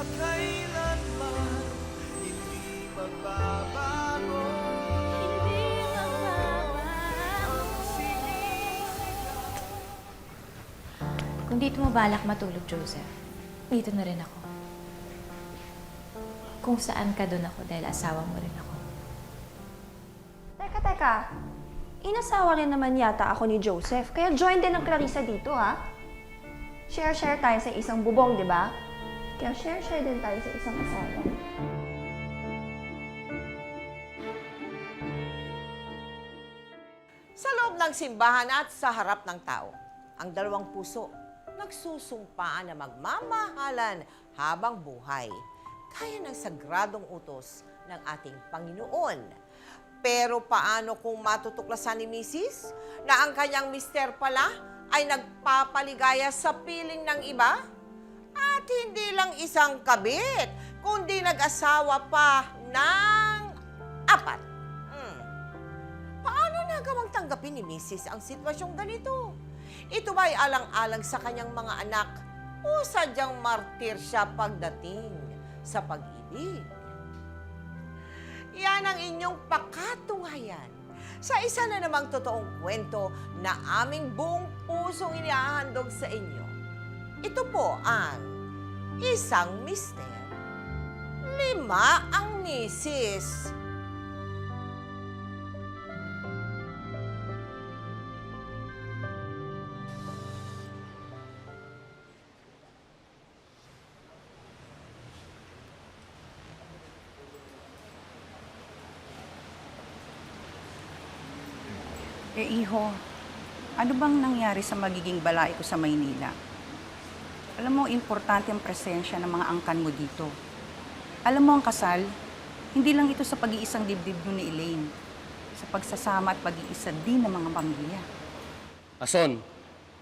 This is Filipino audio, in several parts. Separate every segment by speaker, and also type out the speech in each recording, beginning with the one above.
Speaker 1: kailanman hindi magbabago.
Speaker 2: Kung dito mo balak matulog, Joseph, dito na rin ako. Kung saan ka doon ako dahil asawa mo rin ako.
Speaker 3: Teka. Inasawa rin naman yata ako ni Joseph, kaya join din ng Clarissa dito, ha? Share tayo sa isang bubong, di ba? Kaya share din tayo sa isang asawa.
Speaker 4: Sa loob ng simbahan at sa harap ng tao, ang dalawang puso nagsusumpaan na magmamahalan habang buhay. Kaya ng sagradong utos ng ating Panginoon. Pero paano kung matutuklasan ni Mrs. na ang kanyang mister pala ay nagpapaligaya sa piling ng iba? At hindi lang isang kabit, kundi nag-asawa pa ng 4. Paano nagawang tanggapin ni Mrs. ang sitwasyong ganito? Ito ba ay alang-alang sa kanyang mga anak o sadyang martir siya pagdating sa pag-ibig? Yan ang inyong pakatunghayan sa isa na namang totoong kwento na aming buong pusong inihahandog sa inyo. Ito po ang Isang Mister, 5 ang Misis.
Speaker 5: Iho, ano bang nangyari sa magiging balai ko sa Maynila? Alam mo, importante ang presensya ng mga angkan mo dito. Alam mo, ang kasal, hindi lang ito sa pag-iisang dibdib mo ni Elaine, sa pagsasama at pag-iisa din ng mga pamilya.
Speaker 6: Ason,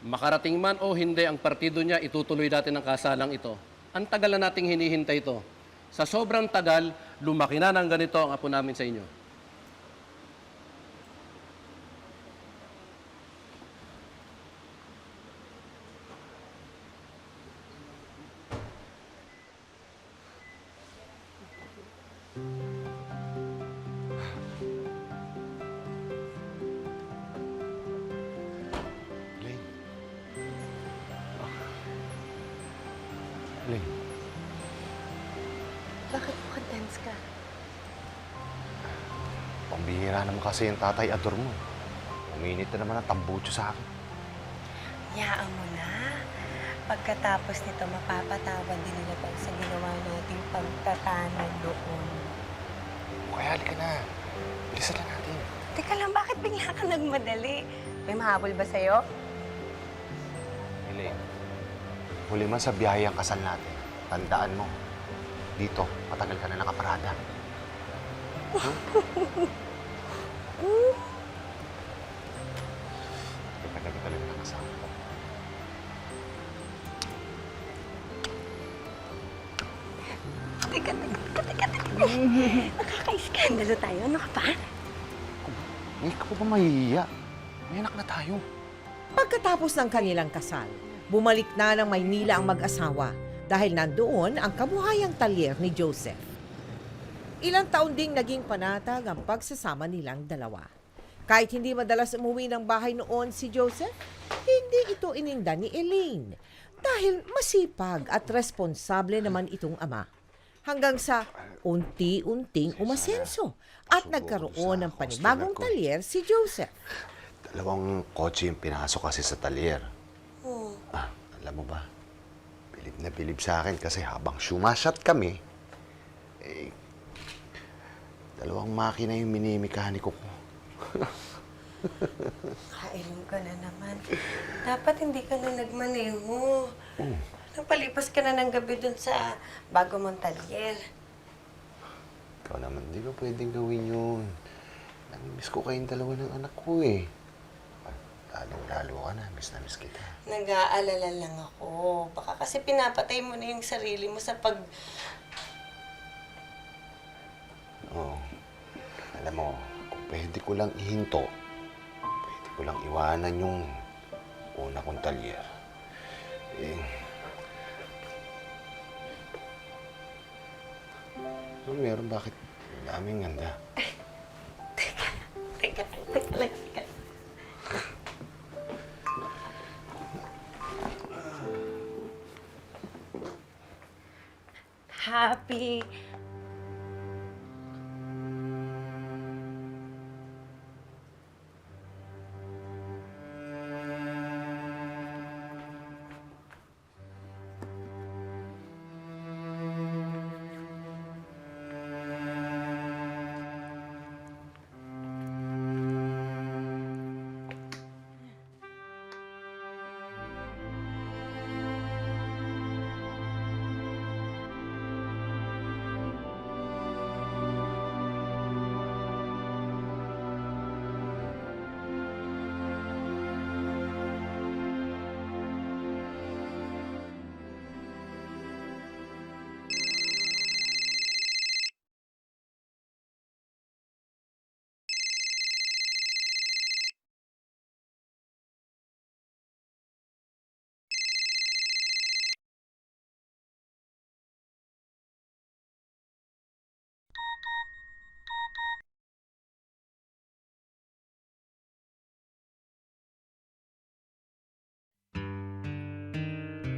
Speaker 6: makarating man o hindi ang partido niya, itutuloy natin ang kasalang ito. Ang tagal na nating hinihintay ito. Sa sobrang tagal, lumaki na ng ganito ang apo namin sa inyo.
Speaker 7: Elaine.
Speaker 3: Bakit mo ka-tense ka?
Speaker 7: Pambihira naman kasi yung tatay ador mo. Uminit na naman ang tambucho sa akin.
Speaker 8: Yaan mo na. Pagkatapos nito, mapapatawad din nila pag sa ginawa nating pagtatanod doon.
Speaker 7: Kaya halika na. Bilisan na natin.
Speaker 8: Teka lang, bakit bigla ka nagmadali? May mahabol ba sa'yo?
Speaker 7: Elaine, huli man sa biyahe ang kasal natin. Tandaan mo, dito, matagal ka na nakaparada. Tagal ka talaga nakasama.
Speaker 8: Teka. Nakaka-iskandalo tayo. Ano ka pa?
Speaker 7: Hindi ka pa ba mahihiya? May anak na tayo.
Speaker 4: Pagkatapos ng kanilang kasal, bumalik na ng Maynila ang mag-asawa dahil nandoon ang kabuhayang talyer ni Joseph. Ilang taon ding naging panatag ang pagsasama nilang dalawa. Kahit hindi madalas umuwi ng bahay noon si Joseph, hindi ito ininda ni Elaine dahil masipag at responsable naman itong ama. Hanggang sa unti-unting umasenso at nagkaroon ng panibagong talyer si Joseph.
Speaker 7: 2 kotse yung pinasok kasi sa talyer.
Speaker 8: Oh.
Speaker 7: Alam mo ba, bilib na bilib sa akin kasi habang sumasyat kami, 2 makina yung minimekahaniko ko.
Speaker 8: Kailan ka na naman. Dapat hindi ka na nagmaneho. Napalipas ka na ng gabi dun sa bago mong talyer.
Speaker 7: Ikaw naman, di ba pwedeng gawin yun? Namimiss ko kayong dalawa ng anak ko eh. Lalo ka na, miss na miss kita.
Speaker 8: Nag-aalala lang ako. Baka kasi pinapatay mo na yung sarili mo sa pag...
Speaker 7: Oo. Alam mo, kung pwede ko lang ihinto, pwede ko lang iwanan yung una kong talyer. Ano meron? Bakit? Daming ganda.
Speaker 8: Teka lang. Happy.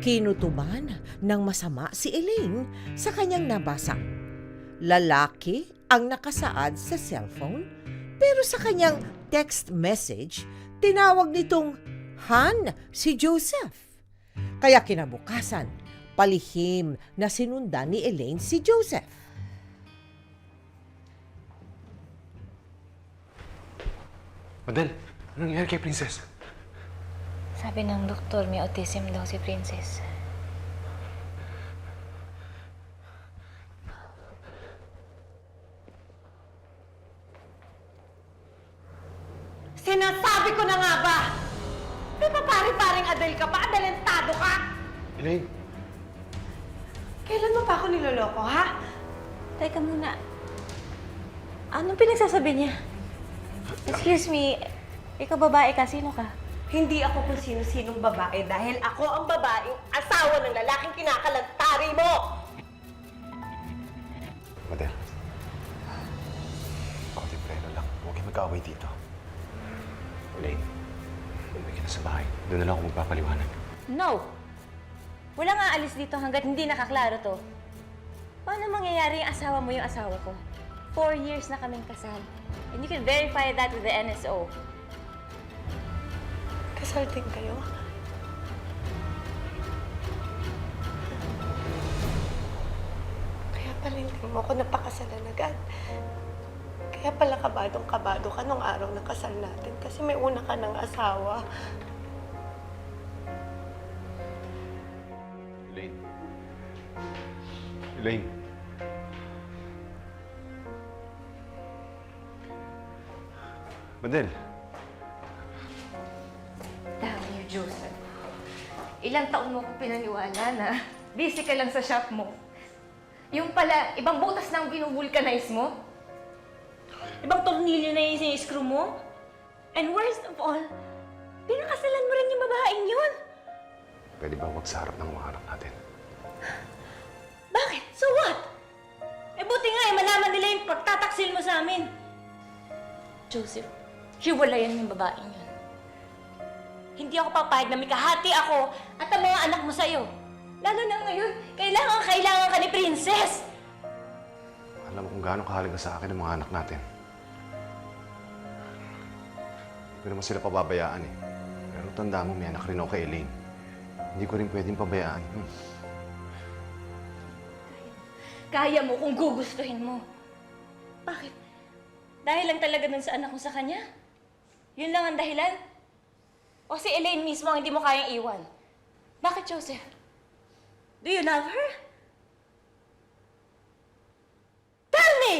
Speaker 4: Kinutuban ng masama si Elaine sa kanyang nabasa. Lalaki ang nakasaad sa cellphone, pero sa kanyang text message, tinawag nitong Han si Joseph. Kaya kinabukasan, palihim na sinundan ni Elaine si Joseph.
Speaker 7: Madel, anong nangyari kay Princess?
Speaker 2: Sabi ng doktor, may autism daw si Princess.
Speaker 8: Sinasabi ko na nga ba? Di ba pare-paring Adel ka pa? Adalentado ka?
Speaker 7: Elaine,
Speaker 8: Kailan mo pa ako niloloko, ha?
Speaker 3: Teka muna. Anong pinagsasabi niya? Excuse me, ikaw babae ka, sino ka?
Speaker 8: Hindi ako kung sino-sinong babae dahil ako ang babaeng asawa ng lalaking kinakalantari mo!
Speaker 7: Madel. Konting preno lang. Huwag kayo magkaaway dito. Elaine, umuwi ka na sa bahay. Doon na lang ako magpapaliwanag.
Speaker 3: No! Walang aalis dito hanggat hindi nakaklaro to. Paano mangyayari yung asawa mo yung asawa ko? 4 years na kaming kasal. And you can verify that with the NSO.
Speaker 8: Kasal din kayo? Kaya pala hindi mo ako napakasalan agad. Kaya pala kabadong-kabado ka nung araw ng kasal natin kasi may una ka ng asawa.
Speaker 7: Elaine. Elaine. Madel.
Speaker 3: Damn you, Joseph. Ilang taon mo ko pinaniwala na busy ka lang sa shop mo. Yung pala, ibang butas na ang binubulkanize mo. Ibang tornilyo na yung siniscrew mo. And worst of all, pinakasalan mo rin yung babaeng yun.
Speaker 7: Pwede ba huwag sa harap ng mga anak natin?
Speaker 3: Bakit? So what? Eh buti nga eh, malaman nila yung pagtataksil mo sa amin. Joseph, hiwalayan yung babaeng yun. Hindi ako papayag na may kahati ako at ang mga anak mo sa'yo. Lalo na ngayon, kailangan ka ni Princess.
Speaker 7: Alam mo kung gaano kahalaga sa akin ang mga anak natin. Hindi ko naman sila pababayaan eh. Pero tanda mo, may anak rin ako kay Elaine. Hindi ko rin pwedeng pabayaan.
Speaker 3: Kaya mo kung gugustuhin mo. Bakit? Dahil lang talaga dun sa anak mo sa kanya? Yun lang ang dahilan? O si Elaine mismo ang hindi mo kayang iwan? Bakit, Joseph? Do you love her? Tell me!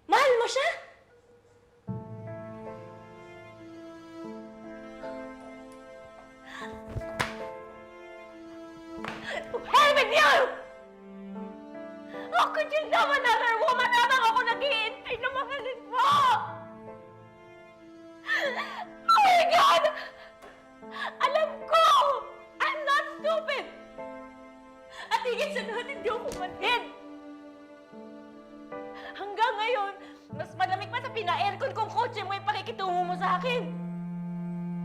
Speaker 3: Mahal mo siya? To hell with you! How could you love another woman habang ako nag-iintay na mahalin mo? Oh my God! Alam ko! I'm not stupid! At higit sa lahat, hindi ako manhid! Mas malamig pa sa pina-aircon kong kotse mo yung pakikitungo mo sa akin.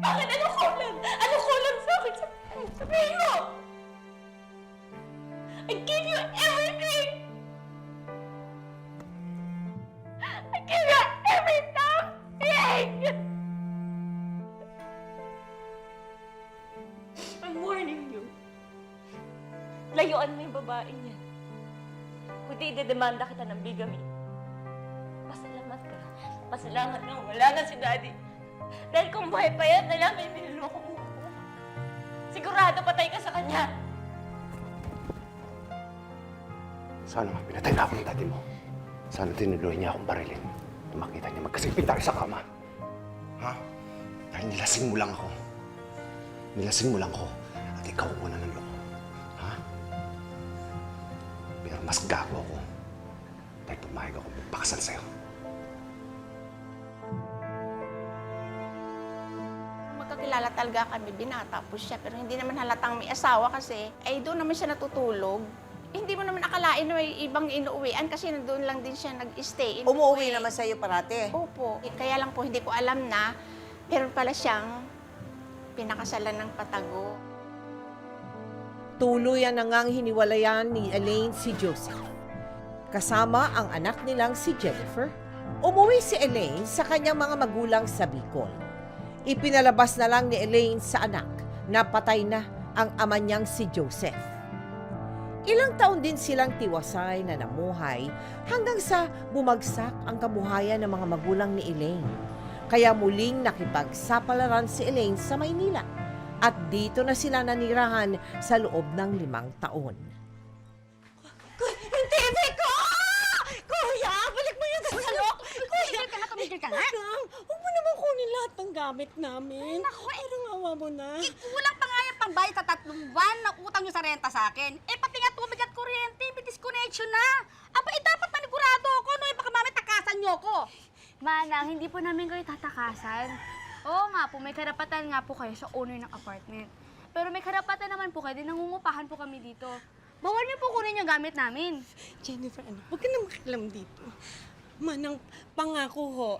Speaker 3: Bakit? Ano kulang? Ano kulang sa akin? Sabihin mo! I gave you everything! I gave you everything! I'm warning you. Layuan mo yung babaeng yan. Kundi idedemanda kita ng bigamy. Pasalamat ka. Pasalamat na wala na si Daddy. Dahil kung buhay pa yan, nalaman yung niloloko mo. Sigurado patay ka sa kanya.
Speaker 7: Sana nga pinatay na ako ng daddy mo. Sana tinuloy niya akong barilin. Nung makita niya magkasigpit tayo sa kama. Ha? Dahil nilasing mo lang ako. Nilasing mo lang ako. At ikaw una ng loko. Ha? Pero mas gago ako. Dahil pumayag ako magpakasal sa'yo.
Speaker 9: Magkakilala talaga kami, binatapos siya. Pero hindi naman halatang may asawa kasi, ay doon naman siya natutulog. Hindi mo naman akalain na may ibang inuuwian kasi doon lang din siya nag-stay.
Speaker 10: Umuwi naman sa'yo parati.
Speaker 9: Opo. Kaya lang po hindi ko alam na meron pala siyang pinakasalan ng patago.
Speaker 4: Tuluyan na ngang hiniwalayan ni Elaine si Joseph. Kasama ang anak nilang si Jennifer, umuwi si Elaine sa kanyang mga magulang sa Bicol. Ipinalabas na lang ni Elaine sa anak na patay na ang ama niyang si Joseph. Ilang taon din silang tiwasay na namuhay hanggang sa bumagsak ang kabuhayan ng mga magulang ni Elaine. Kaya muling nakipagsapalaran si Elaine sa Maynila at dito na sila nanirahan sa loob ng 5 taon.
Speaker 9: Yung TV ko! Kuya, balik mo yung salok! Kuya, tumigil ka nga!
Speaker 8: Huwag mo naman kunin lahat ng gamit namin.
Speaker 9: Naku,
Speaker 8: Parang awa mo na.
Speaker 9: Kulang pa nga yung pambayad sa 3 buwan na utang nyo sa renta sa akin. Pati nga tubig at kuryente, may disconnection na. Dapat manigurado ako, no? Baka mamay takasan nyo ko.
Speaker 11: Manang, hindi po namin kayo tatakasan. Oo nga po, may karapatan nga po kayo sa owner ng apartment. Pero may karapatan naman po kayo din nangungupahan po kami dito. Bawal niyo po kunin yung gamit namin.
Speaker 8: Jennifer, huwag ka na makialam dito. Manang pangako ho,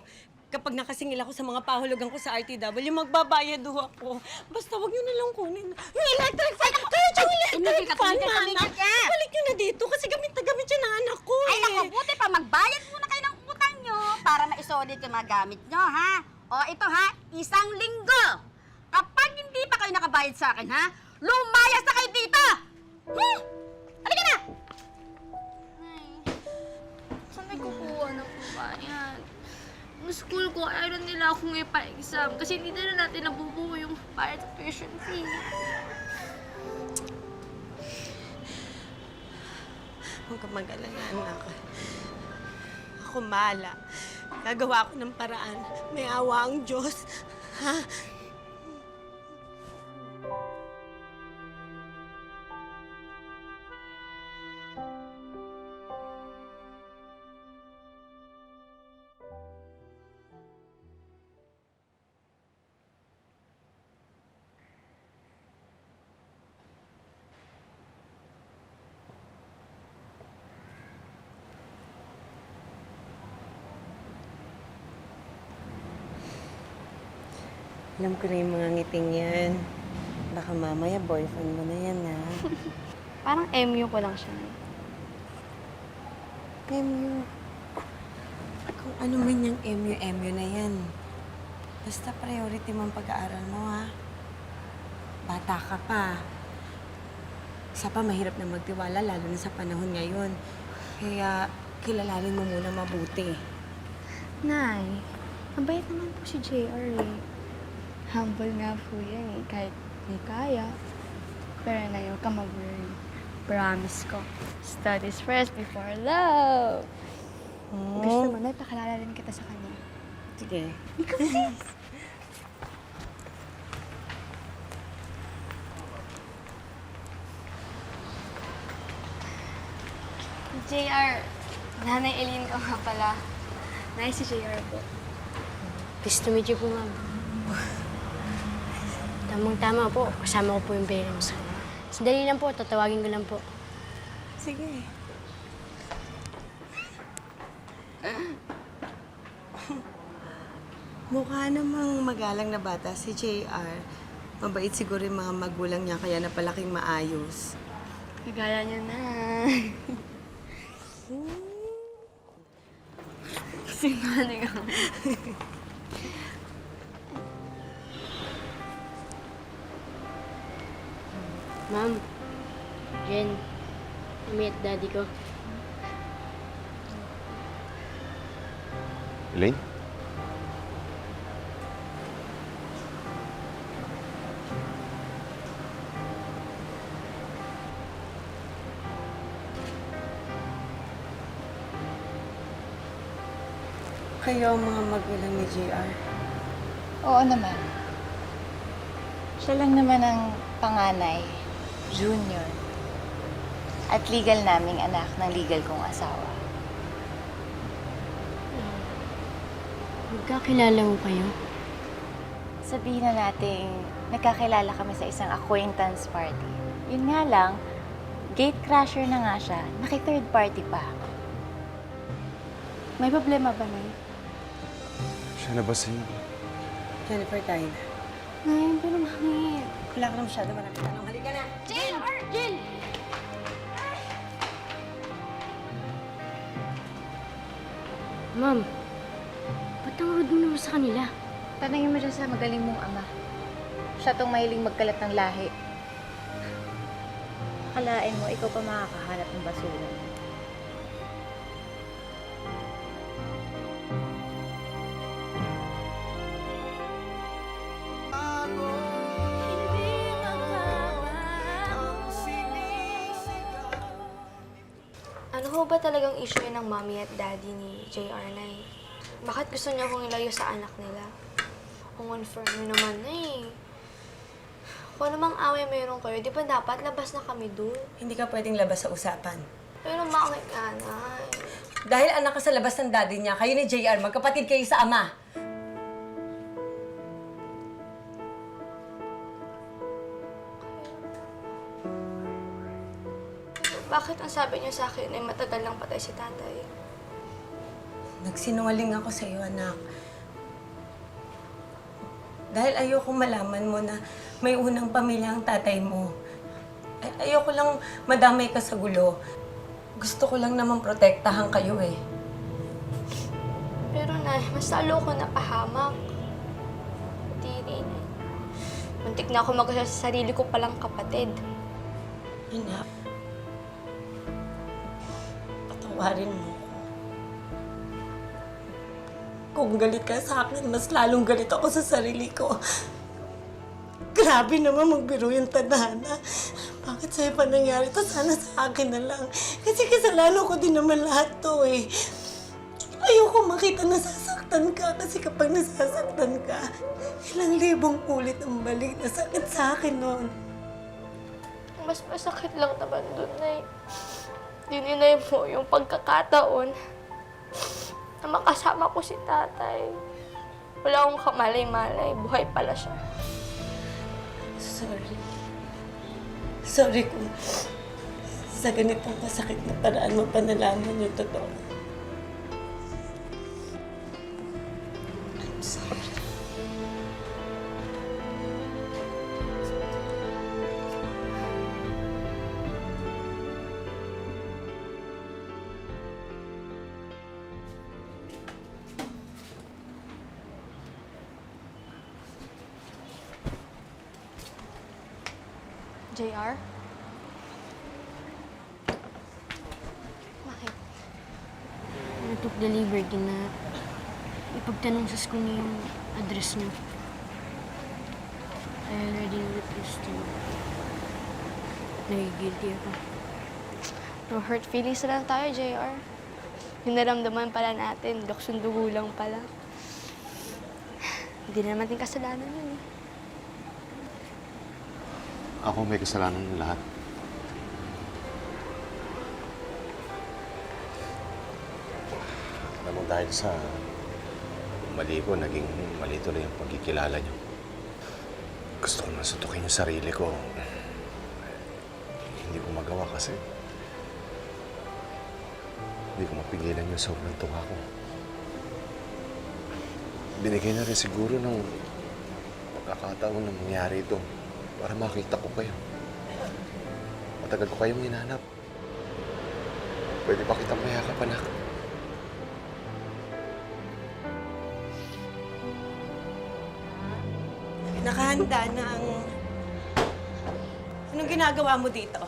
Speaker 8: kapag nakasingil ako sa mga pahulugan ko sa RTW, magbabayad ho ako. Basta huwag niyo na lang kunin. Yung electric fan! Kaya yung electric fan, Manang! Balik niyo na dito kasi gamit na gamit siya ng anak ko
Speaker 9: Ay, naku, buti pa magbayad muna kayo ng utang nyo para ma-solid yung mga gamit nyo, ha? O, ito ha, 1 linggo. Kapag hindi pa kayo nakabayad sa akin, ha? Lumayas na kayo dito! Halika na!
Speaker 11: Nay, saan may kukuha ng pambayad? Yung school ko, ayaw nila akong ipa-exam kasi hindi na natin nabubuo yung bayad sa tuition fee.
Speaker 8: Huwag ka mag-alala, anak. Ako mala. Gagawa ako ng paraan. May awa ang Diyos. Ha? Alam ko na yung mga ngiting yan. Baka mamaya boyfriend mo na yan, ha?
Speaker 11: Parang MU ko lang siya.
Speaker 8: MU. Kung ano man yung MU na yan. Basta priority mo ang pag-aaral mo, ha? Bata ka pa. Isa pa, mahirap na magtiwala, lalo na sa panahon ngayon. Kaya, kilalanin mo muna mabuti.
Speaker 11: Nay, mabait naman po si JR eh. Humble nga po yan eh, kahit may kaya. Pero na huwag ka mag-worry. Promise ko, studies first before love. Gusto mo na, pakalala rin kita sa kanya.
Speaker 8: Sige.
Speaker 11: Ikaw, please. JR, Nanay Eileen ko nga pala. Nice si JR po.
Speaker 12: Pleased to meet you po, ma'am. Tamang-tama po, kasama ko po yung parents. Sandali lang po, tatawagin ko lang po.
Speaker 8: Sige. Mukha namang magalang na bata si JR. Mabait siguro yung mga magulang niya kaya napalaking maayos.
Speaker 11: Kagaya niya na. Sinungaling ako.
Speaker 12: Ma'am, Jen, Mami at Daddy ko.
Speaker 7: Elaine?
Speaker 8: Kayo ang mga magulang ni JR.
Speaker 2: Oo naman. Siya lang naman ang panganay, junior, at legal naming anak ng legal kong asawa.
Speaker 12: Magkakilala mo kayo?
Speaker 2: Sabihin na nating nagkakilala kami sa isang acquaintance party. Yun nga lang, gate crasher na nga siya, naki-third party pa. May problema ba, Nay?
Speaker 7: Siya na ba si...
Speaker 8: Jennifer tayo.
Speaker 2: Nay, pero bakit?
Speaker 8: Wala ka na masyado maraming tanong. Halika na!
Speaker 12: Jen! Ma'am, ba't ang rude mo naman sa kanila?
Speaker 2: Tanungin mo siya sa magaling mong ama. Siya tong mahiling magkalat ng lahi. Akalain mo, ikaw pa makakahanap ng basura.
Speaker 1: Ako, hindi makawa ang sinisigaw.
Speaker 11: Ano ho ba talagang issue yun ng mommy at daddy ni JR, Nay? Bakit gusto niya akong ilayo sa anak nila? Kung confirm nyo naman na eh. Kung namang away meron kayo, di ba dapat labas na kami dun?
Speaker 8: Hindi ka pwedeng labas sa usapan.
Speaker 11: Pero bakit nga, Nay?
Speaker 8: Dahil anak ka sa labas ng daddy niya, kayo ni JR, magkapatid kayo sa ama.
Speaker 11: Bakit ang sabi niyo sa akin ay matagal lang patay si tatay?
Speaker 8: Nagsinungaling ako sa iyo, anak. Dahil ayoko malaman mo na may unang pamilya ang tatay mo. Ayoko lang madamay ka sa gulo. Gusto ko lang naman protektahan kayo eh.
Speaker 11: Pero Nay, mas lalo ko napahamak. Pati rin eh. Muntik na ako mag-asal sa sarili ko palang kapatid.
Speaker 8: Anak, patawarin mo ko. Kung galit ka sa akin, mas lalong galit ako sa sarili ko. Grabe naman magbiro yung tadhana. Bakit sa'yo pa nangyari to? Sana sa akin na lang. Kasi kasalanan ko din naman lahat to eh. Ayoko makita na sasaktan ka kasi kapag nasasaktan ka, ilang libong ulit ang balik na sakit sa akin noon.
Speaker 11: Mas masakit lang naman dun, Nay. Dininay mo yung pagkakataon na makasama ko si tatay. Wala akong kamalay-malay. Buhay pala siya.
Speaker 8: Sorry. Sorry kung sa ganitong kasakit na paraan mo pa nalaman yung totoo. I'm sorry.
Speaker 11: JR? Bakit?
Speaker 12: I took the liberty na ipagtanong sa school niyo yung address niyo. I already refused to. Nagigilty ako.
Speaker 11: No hurt feelings na lang tayo, JR. Yung naramdaman pala natin, luksong dugo lang pala. Hindi na naman din kasalanan yun eh.
Speaker 7: Ako may kasalanan ng lahat. Alam mo, dahil sa mali ko, naging mali tuloy ang pagkikilala niyo. Gusto ko na sutukin yung sarili ko. Hindi ko magawa kasi hindi ko mapigilan yung sobrang tuwa ko. binigay na rin siguro ng pagkakataon na mangyari ito para makita ko kayo. Matagal ko kayong hinanap. Pwede ba kitang mayakap, anak?
Speaker 8: Nakahanda na ang... Anong ginagawa mo dito?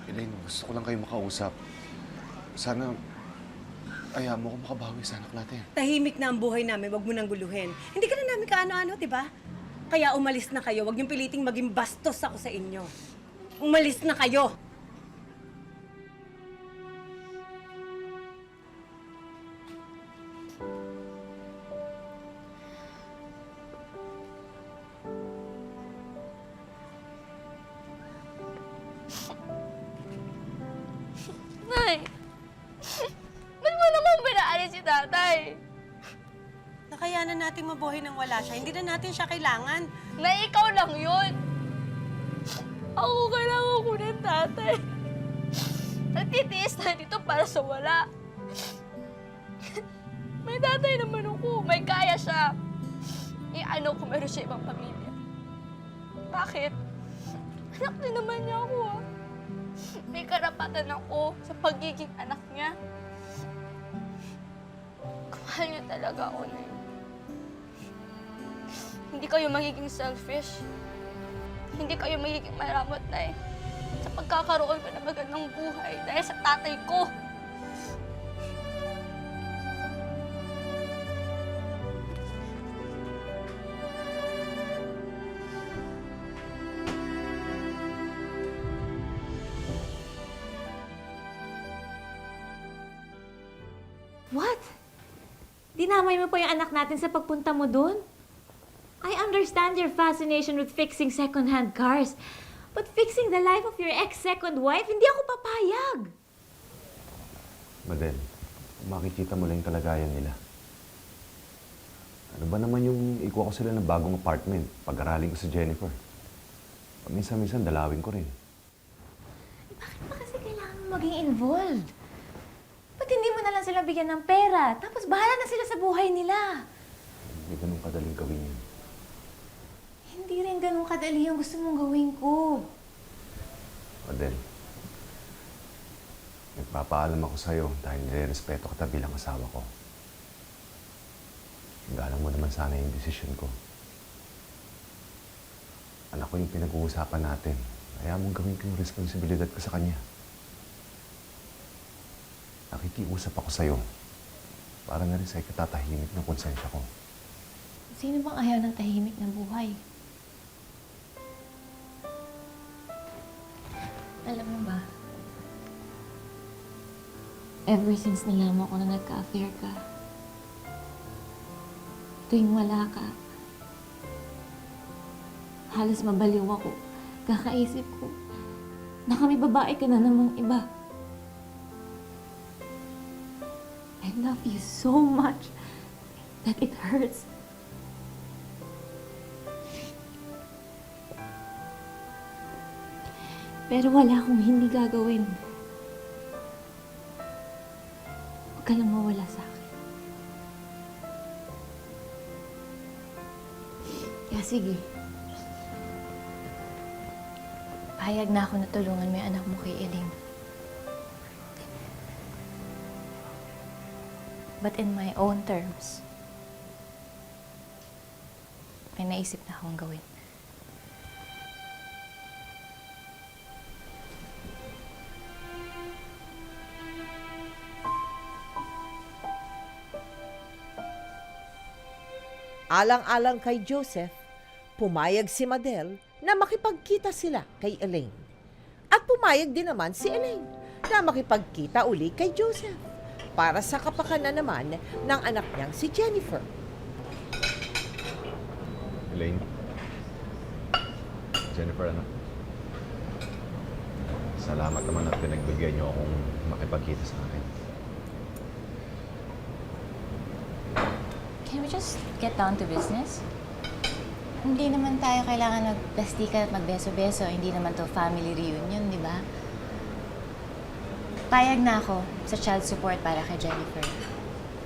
Speaker 7: Elaine, gusto ko lang kayo makausap. Sana, ayaw mo ko makabawi sa anak natin.
Speaker 8: Tahimik na ang buhay namin, wag mo nang guluhin. Hindi ka na namin kaano-ano, di ba? Kaya umalis na kayo, wag niyong piliting maging bastos ako sa inyo. Umalis na kayo!
Speaker 11: Nay! Ba't mo naman pinaalis si tatay?
Speaker 8: Nakayanan natin mabuhay nang wala siya. Hindi na natin siya kailangan.
Speaker 11: Nay, ikaw lang yun! Ako kailangan ko ng tatay. Nagtitiis na dito para sa wala. May tatay naman ako. May kaya siya. Ano kung meron siya ibang pamilya. Bakit? Anak din naman niya ako, ah. May karapatan ako sa pagiging anak niya. Kamahal niyo talaga ako, Nay. Hindi kayo magiging selfish. Hindi kayo magiging maramot, Nay. Sa pagkakaroon ko ng magandang buhay dahil sa tatay ko.
Speaker 3: What? Dinamay mo pa yung anak natin sa pagpunta mo doon? I understand your fascination with fixing second-hand cars. But fixing the life of your ex-second wife, hindi ako papayag.
Speaker 7: Madel, makikita mo lang yung kalagayan nila. Ano ba naman yung ikuha ko sila ng bagong apartment? Pag-aralin ko si Jennifer. Minsan-minsan dalawin ko rin.
Speaker 3: Bakit ba kasi kailangan mo maging involved? Ba't hindi mo na lang sila bigyan ng pera? Tapos bahala na sila sa buhay nila.
Speaker 7: Hindi ganun kadaling gawin yun.
Speaker 3: Hindi rin ganun kadali yung gusto mong gawin ko.
Speaker 7: Madel, nagpapaalam ako sa'yo dahil nire-respeto kita bilang asawa ko. Galang mo naman sana yung desisyon ko. Anak ko yung pinag-uusapan natin. Kaya mong gawin ko yung responsibilidad ko sa kanya. Nakikiusap ako sa'yo para na rin sa ikatatahimik ng konsensya ko.
Speaker 3: Sino bang ayaw ng tahimik ng buhay? Alam mo ba, ever since nalaman ko na nagka-affair ka, tuwing wala ka, halos mabaliw ako. Kakaisip ko na kami babae ka na namang iba. I love you so much that it hurts. Pero wala akong hindi gagawin. Huwag ka lang mawala sa akin. Kaya sige. Payag na ako na tulungan mo yung anak mo kay Elaine. But in my own terms, may naisip na akong gawin.
Speaker 4: Alang-alang kay Joseph, pumayag si Madel na makipagkita sila kay Elaine. At pumayag din naman si Elaine na makipagkita uli kay Joseph para sa kapakanan naman ng anak niyang si Jennifer.
Speaker 7: Elaine? Jennifer, anak? Salamat naman at pinagbigyan niyo akong makipagkita sa akin.
Speaker 2: Can we just get down to business? Hindi naman tayo kailangan magplastikan at magbeso-beso. Hindi naman to family reunion, di ba? Payag na ako sa child support para kay Jennifer.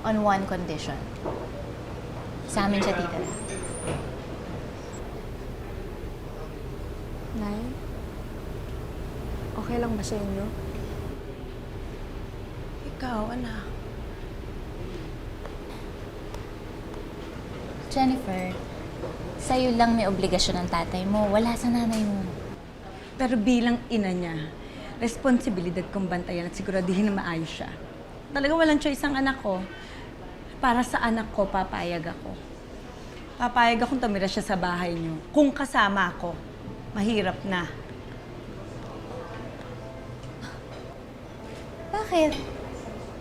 Speaker 2: On one condition. Sa amin siya titira.
Speaker 11: Nay, okay lang ba sa inyo?
Speaker 8: Ikaw, anak.
Speaker 2: Jennifer, sa'yo lang may obligasyon ng tatay mo. Wala sa nanay mo.
Speaker 10: Pero bilang ina niya, responsibilidad kong bantayan at siguradihin na maayos siya. Talaga walang choice ang anak ko. Para sa anak ko, papayag ako. Papayag akong tumira siya sa bahay niyo. Kung kasama ako, mahirap na.
Speaker 2: Bakit?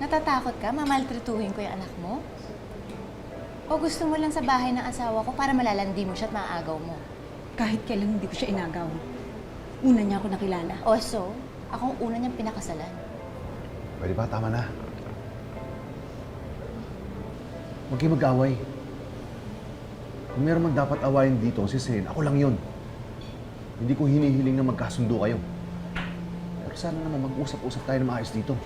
Speaker 2: Natatakot ka? Mamaltrituhin ko yung anak mo? O gusto mo lang sa bahay ng asawa ko para malalandi mo siya at maagaw mo?
Speaker 10: Kahit kailan hindi ko siya inagaw. Una niya ako nakilala.
Speaker 2: O so, akong una niyang pinakasalan.
Speaker 7: Pwede ba? Tama na. Huwag kayo mag-away. Kung meron man dapat awayin dito, si Sen, ako lang yun. Hindi ko hinihiling na magkasundo kayo. Pero sana naman mag-usap-usap tayo na maayos dito.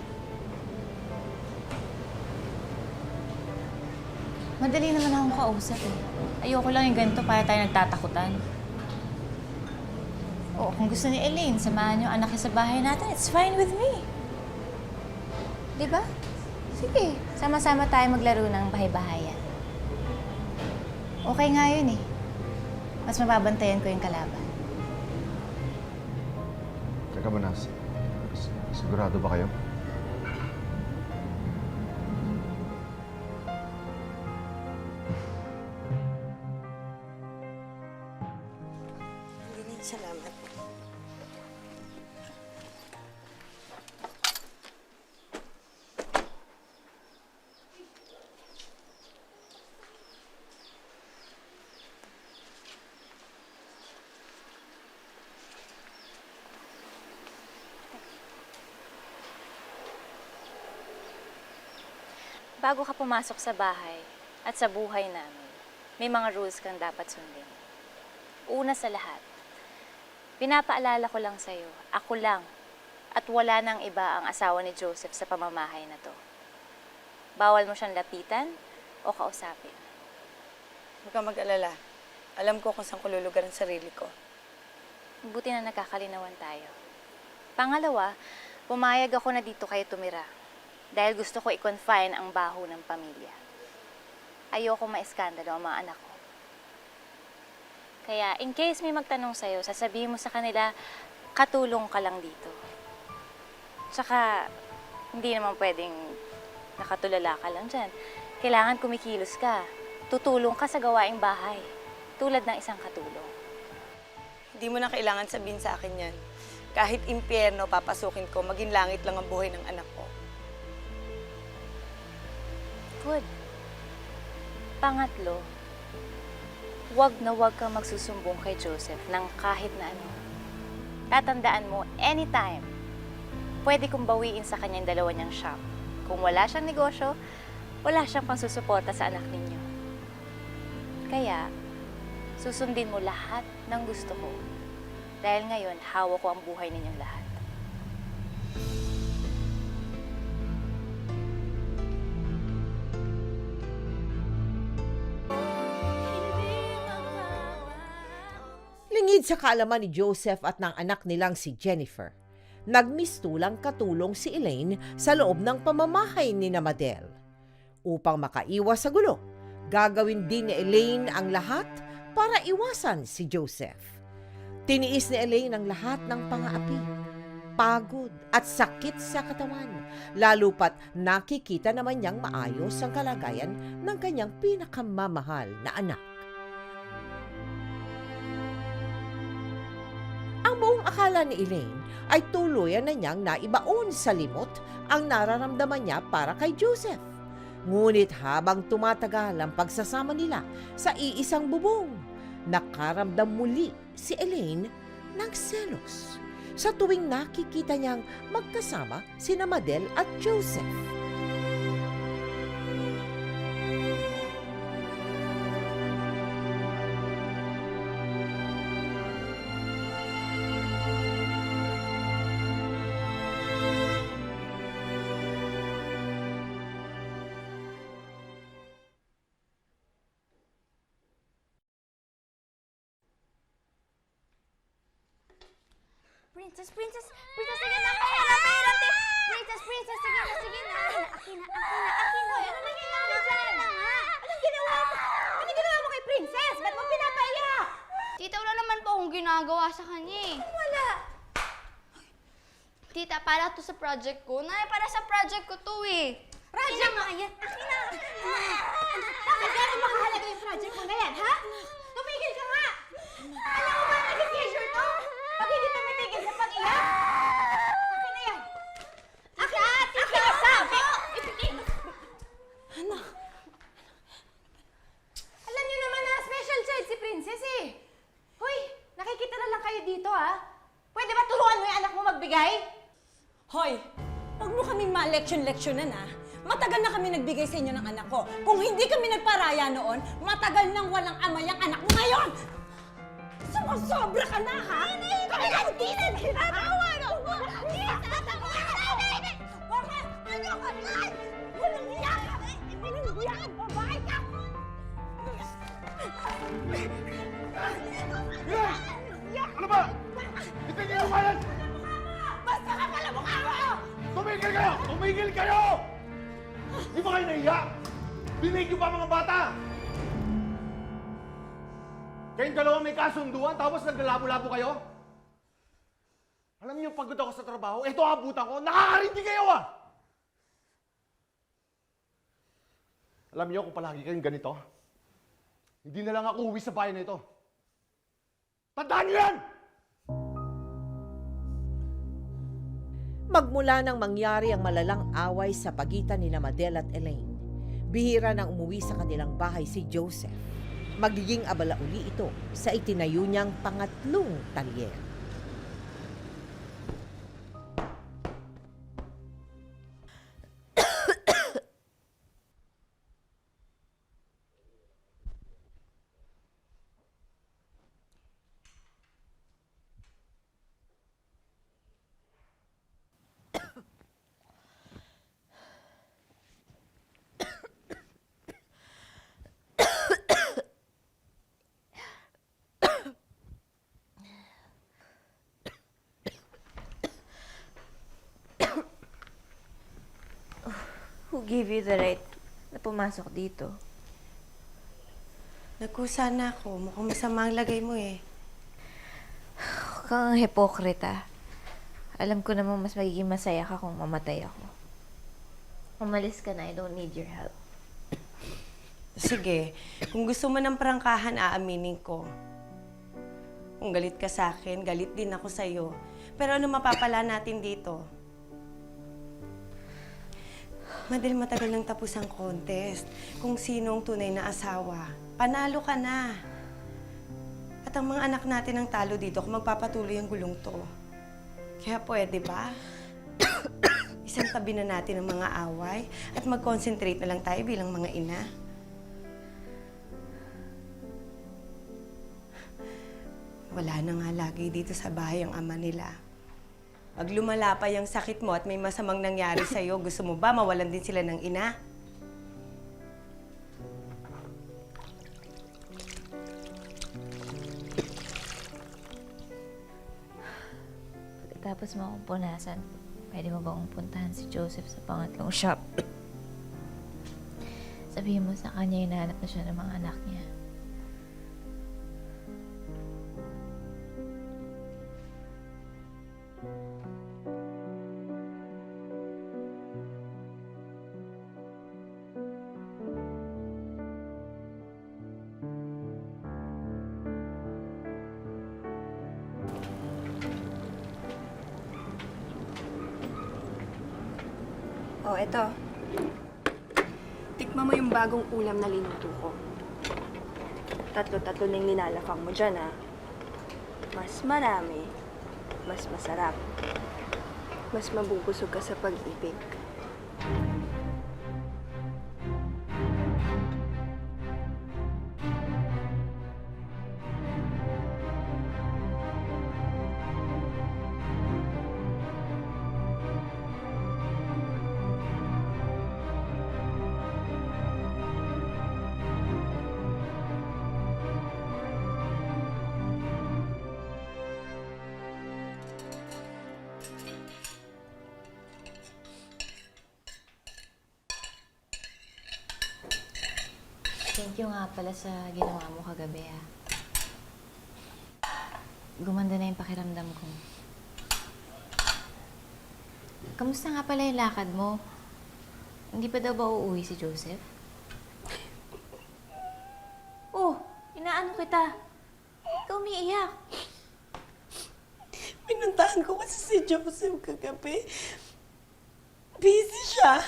Speaker 2: Madali naman akong kausap eh. Ayoko lang yung ganito para tayo nagtatakutan. Oo, kung gusto ni Elaine, samahan niyo anak niya sa bahay natin, it's fine with me. Di ba? Sige, sama-sama tayo maglaro ng bahay-bahayan. Okay nga yun eh. Mas mababantayan ko yung kalaban.
Speaker 7: Teka ba, sigurado ba kayo?
Speaker 8: Salamat.
Speaker 2: Bago ka pumasok sa bahay at sa buhay namin, may mga rules kang dapat sundin. Una sa lahat, pinapaalala ko lang sa'yo, ako lang at wala nang iba ang asawa ni Joseph sa pamamahay na to. Bawal mo siyang lapitan o kausapin.
Speaker 10: Huwag kang mag-alala. Alam ko kung saan ko lulugar ang sarili ko.
Speaker 2: Buti na nagkakalinawan tayo. Pangalawa, pumayag ako na dito kayo tumira dahil gusto ko i-confine ang baho ng pamilya. Ayoko ma-eskandalo ang mga anak ko. Kaya, in case may magtanong sa'yo, sasabihin mo sa kanila, katulong ka lang dito. Tsaka, hindi naman pwedeng nakatulala ka lang dyan. Kailangan kumikilos ka. Tutulong ka sa gawaing bahay. Tulad ng isang katulong.
Speaker 10: Hindi mo na kailangan sabihin sa akin yan. Kahit impyerno papasukin ko, maging langit lang ang buhay ng anak ko.
Speaker 2: Good. Pangatlo, wag na wag kang magsusumbong kay Joseph ng kahit na ano. Tatandaan mo, anytime, pwede kong bawiin sa kanya yung dalawa niyang shop. Kung wala siyang negosyo, wala siyang pangsusuporta sa anak ninyo. Kaya, susundin mo lahat ng gusto ko. Dahil ngayon, hawak ko ang buhay ninyong lahat.
Speaker 4: Lingid sa kaalaman ni Joseph at ng anak nilang si Jennifer, nagmistulang katulong si Elaine sa loob ng pamamahay ni Madel. Upang makaiwas sa gulo, gagawin din ni Elaine ang lahat para iwasan si Joseph. Tiniis ni Elaine ang lahat ng pang-aapi, pagod at sakit sa katawan, lalo pat nakikita naman niyang maayos ang kalagayan ng kanyang pinakamamahal na anak. Ang buong akala ni Elaine ay tuluyan na niyang naibaon sa limot ang nararamdaman niya para kay Joseph. Ngunit habang tumatagal ang pagsasama nila sa iisang bubong, nakaramdam muli si Elaine ng selos sa tuwing nakikita niyang magkasama sina Madel at Joseph.
Speaker 3: Princess, sige na, pera, Princess, sige na. Akin na. Hoy, ano nangyayari dyan? Anong ginawa mo kay Princess? Ba't mo pinapaiyak?
Speaker 11: Tita, wala naman po akong ginagawa sa kanya eh.
Speaker 3: Wala.
Speaker 11: Tita, para to sa project ko. Nay, para sa project ko to eh.
Speaker 3: Project mo yan? Akin na. Bakit gano'ng makahalaga yung project mo na yan, ha? Tumigil ka nga! Alam mo ba naging seizure to? Pag hindi tumitigil sa pag-iyak? Akin na yan! Akin na sabi! Anak. Alam niyo naman na special child si Princess eh. Hoy, nakikita na lang kayo dito ha. Pwede ba turuan mo yung anak mo magbigay?
Speaker 10: Hoy, huwag mo kaming ma-leksyon-leksyonan ah. Matagal na kami nagbigay sa inyo ng anak ko. Kung hindi kami nagparaya noon, matagal nang walang ama yung anak mo ngayon! Sumusobra ka na, ha? Kami lang din ang ginagawa! Walang iyak! Walang iyak! Babae ka!
Speaker 7: Ano ba? Itigil mo yan!
Speaker 10: Basta ka pala mukha mo!
Speaker 7: Tumigil kayo! Di ba kayo nahiya? Dinig niyo pa mga bata! Kayong dalawa may kasunduan, tapos naglalabo-labo kayo? Alam niyo, pagod ako sa trabaho, ito abutan ko, nakakarindi kayo ah! Alam niyo kung palagi kayong ganito, hindi na lang ako uwi sa bahay na ito. Tandaan niyo yan!
Speaker 4: Magmula nang mangyari ang malalang away sa pagitan ni Madel at Elaine, bihira nang umuwi sa kanilang bahay si Joseph. Magiging abala uli ito sa itinayo niyang pangatlong talyer.
Speaker 3: Who gave you the right na pumasok dito?
Speaker 8: Nagkusa na ako. Mukhang masama ang lagay mo eh.
Speaker 3: Huwag kang hipokrita. Alam ko naman mas magiging masaya ka kung mamatay ako. Umalis ka na. I don't need your help.
Speaker 8: Sige, kung gusto mo ng prangkahan, aaminin ko. Kung galit ka sa akin, galit din ako sa'yo. Pero ano mapapala natin dito? Madel, matagal nang tapos ang contest. Kung sino ang tunay na asawa, panalo ka na. At ang mga anak natin ang talo dito kung magpapatuloy ang gulong to. Kaya pwede ba? Isang tabi na natin ang mga away at mag-concentrate na lang tayo bilang mga ina. Wala na nga lagi dito sa bahay ang ama nila. Pag lumala pa yung sakit mo at may masamang nangyari sa'yo, gusto mo ba mawalan din sila ng ina?
Speaker 3: Pagkatapos mo akong punasan, pwede mo bang puntahan si Joseph sa pangatlong shop? Sabihin mo sa kanya, hinahanap na siya ng mga anak niya.
Speaker 11: Oh, eto. Tikman mo yung bagong ulam na linuto ko. Tatlo-tatlo na yung nilalakang mo dyan, ha? Mas marami, mas masarap. Mas mabubusog ka sa pag-ibig.
Speaker 2: Thank you nga pala sa ginawa mo kagabi, ha. Gumanda na yung pakiramdam ko. Kamusta nga pala yung lakad mo? Hindi pa daw ba uuwi si Joseph? Oh, inaano kita. Ikaw umiiyak.
Speaker 8: Pinuntahan ko kasi si Joseph kagabi. Busy siya.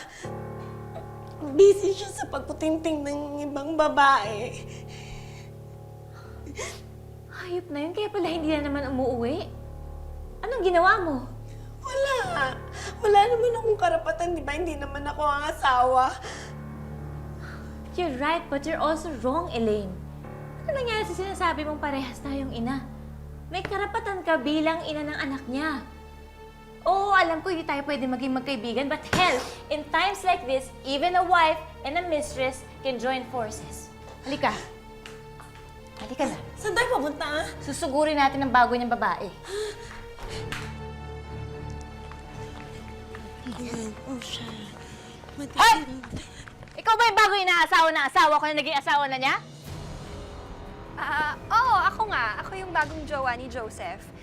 Speaker 8: Busy siya sa pagkutinting ng ibang babae.
Speaker 3: Hayop na yun, kaya pala hindi na naman umuuwi. Anong ginawa mo?
Speaker 8: Wala. Wala naman akong karapatan, di ba? Hindi naman ako ang asawa.
Speaker 3: You're right, but you're also wrong, Elaine. Ano nangyari sa sinasabi mong parehas tayong ina? May karapatan ka bilang ina ng anak niya. Oo, alam ko hindi tayo pwede maging magkaibigan, but hell, in times like this, even a wife and a mistress can join forces. Halika. Halika na.
Speaker 8: Saan tayo papunta?
Speaker 3: Susugurin natin ang bago niyang babae.
Speaker 8: Ayan, oh siya.
Speaker 3: Hoy! Ikaw ba yung bago inaasawa na asawa ko na naging asawa na niya?
Speaker 13: Oo, ako nga. Ako yung bagong jowa ni Joseph.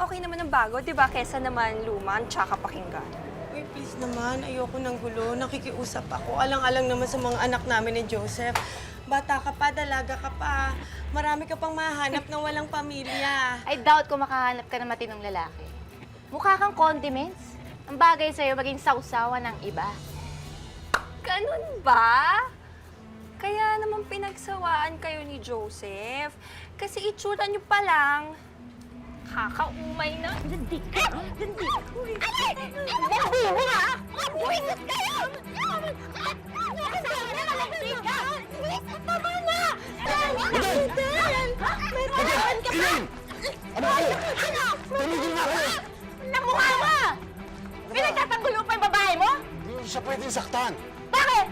Speaker 13: Okay naman ang bago, di ba? Kesa naman luman tsaka pakinggan.
Speaker 8: Uy, please naman. Ayoko ng gulo. Nakikiusap ako. Alang-alang naman sa mga anak namin ni Joseph. Bata ka pa, dalaga ka pa. Marami ka pang mahanap na walang pamilya.
Speaker 2: I doubt kung makahanap ka ng matinong lalaki. Mukha kang condiments. Ang bagay sa'yo maging sausawan ng iba.
Speaker 13: Ganun ba? Kaya naman pinagsawaan kayo ni Joseph. Kasi itsura niyo pa lang, kakaumay na.
Speaker 3: Dandi ka! Dandi! Dandi mo ha! Buwisit kayo! Tama na! Meron ka pa!
Speaker 7: Ano kayo? Tumigil na kayo!
Speaker 3: Namukha mo! Pinagtatanggol mo pa yung babae mo?
Speaker 7: Hindi siya pwedeng saktan.
Speaker 3: Bakit?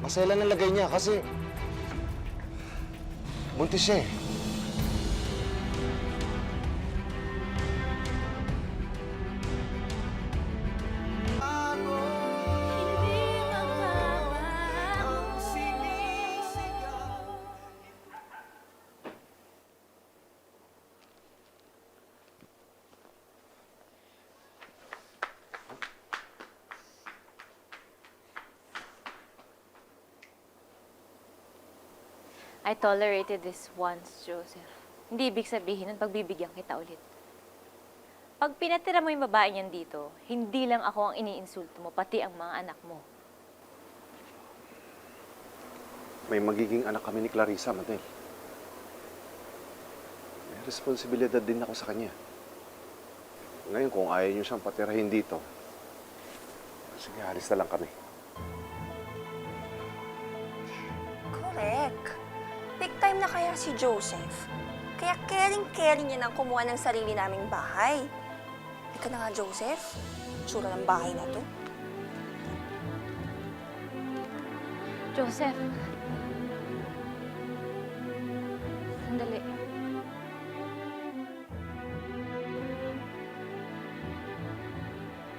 Speaker 7: Masela na lagay niya kasi buntis siya eh.
Speaker 1: Hindi makawa ang sinisigaw.
Speaker 2: I tolerated this once, Joseph. Hindi ibig sabihin nun pagbibigyan kita ulit. Pag pinatira mo yung babae niyan dito, hindi lang ako ang iniinsulto mo, pati ang mga anak mo.
Speaker 7: May magiging anak kami ni Clarissa, Madel. May responsibilidad din ako sa kanya. Ngayon, kung ayaw niyo siyang patirahin dito, sige, alis na lang kami.
Speaker 13: Correct. Big time na kaya si Joseph. Kaya caring-caring niya nang kumuha ng sarili naming bahay. Ika na nga, Joseph. Tsura ng bahay na to.
Speaker 2: Joseph. Sandali.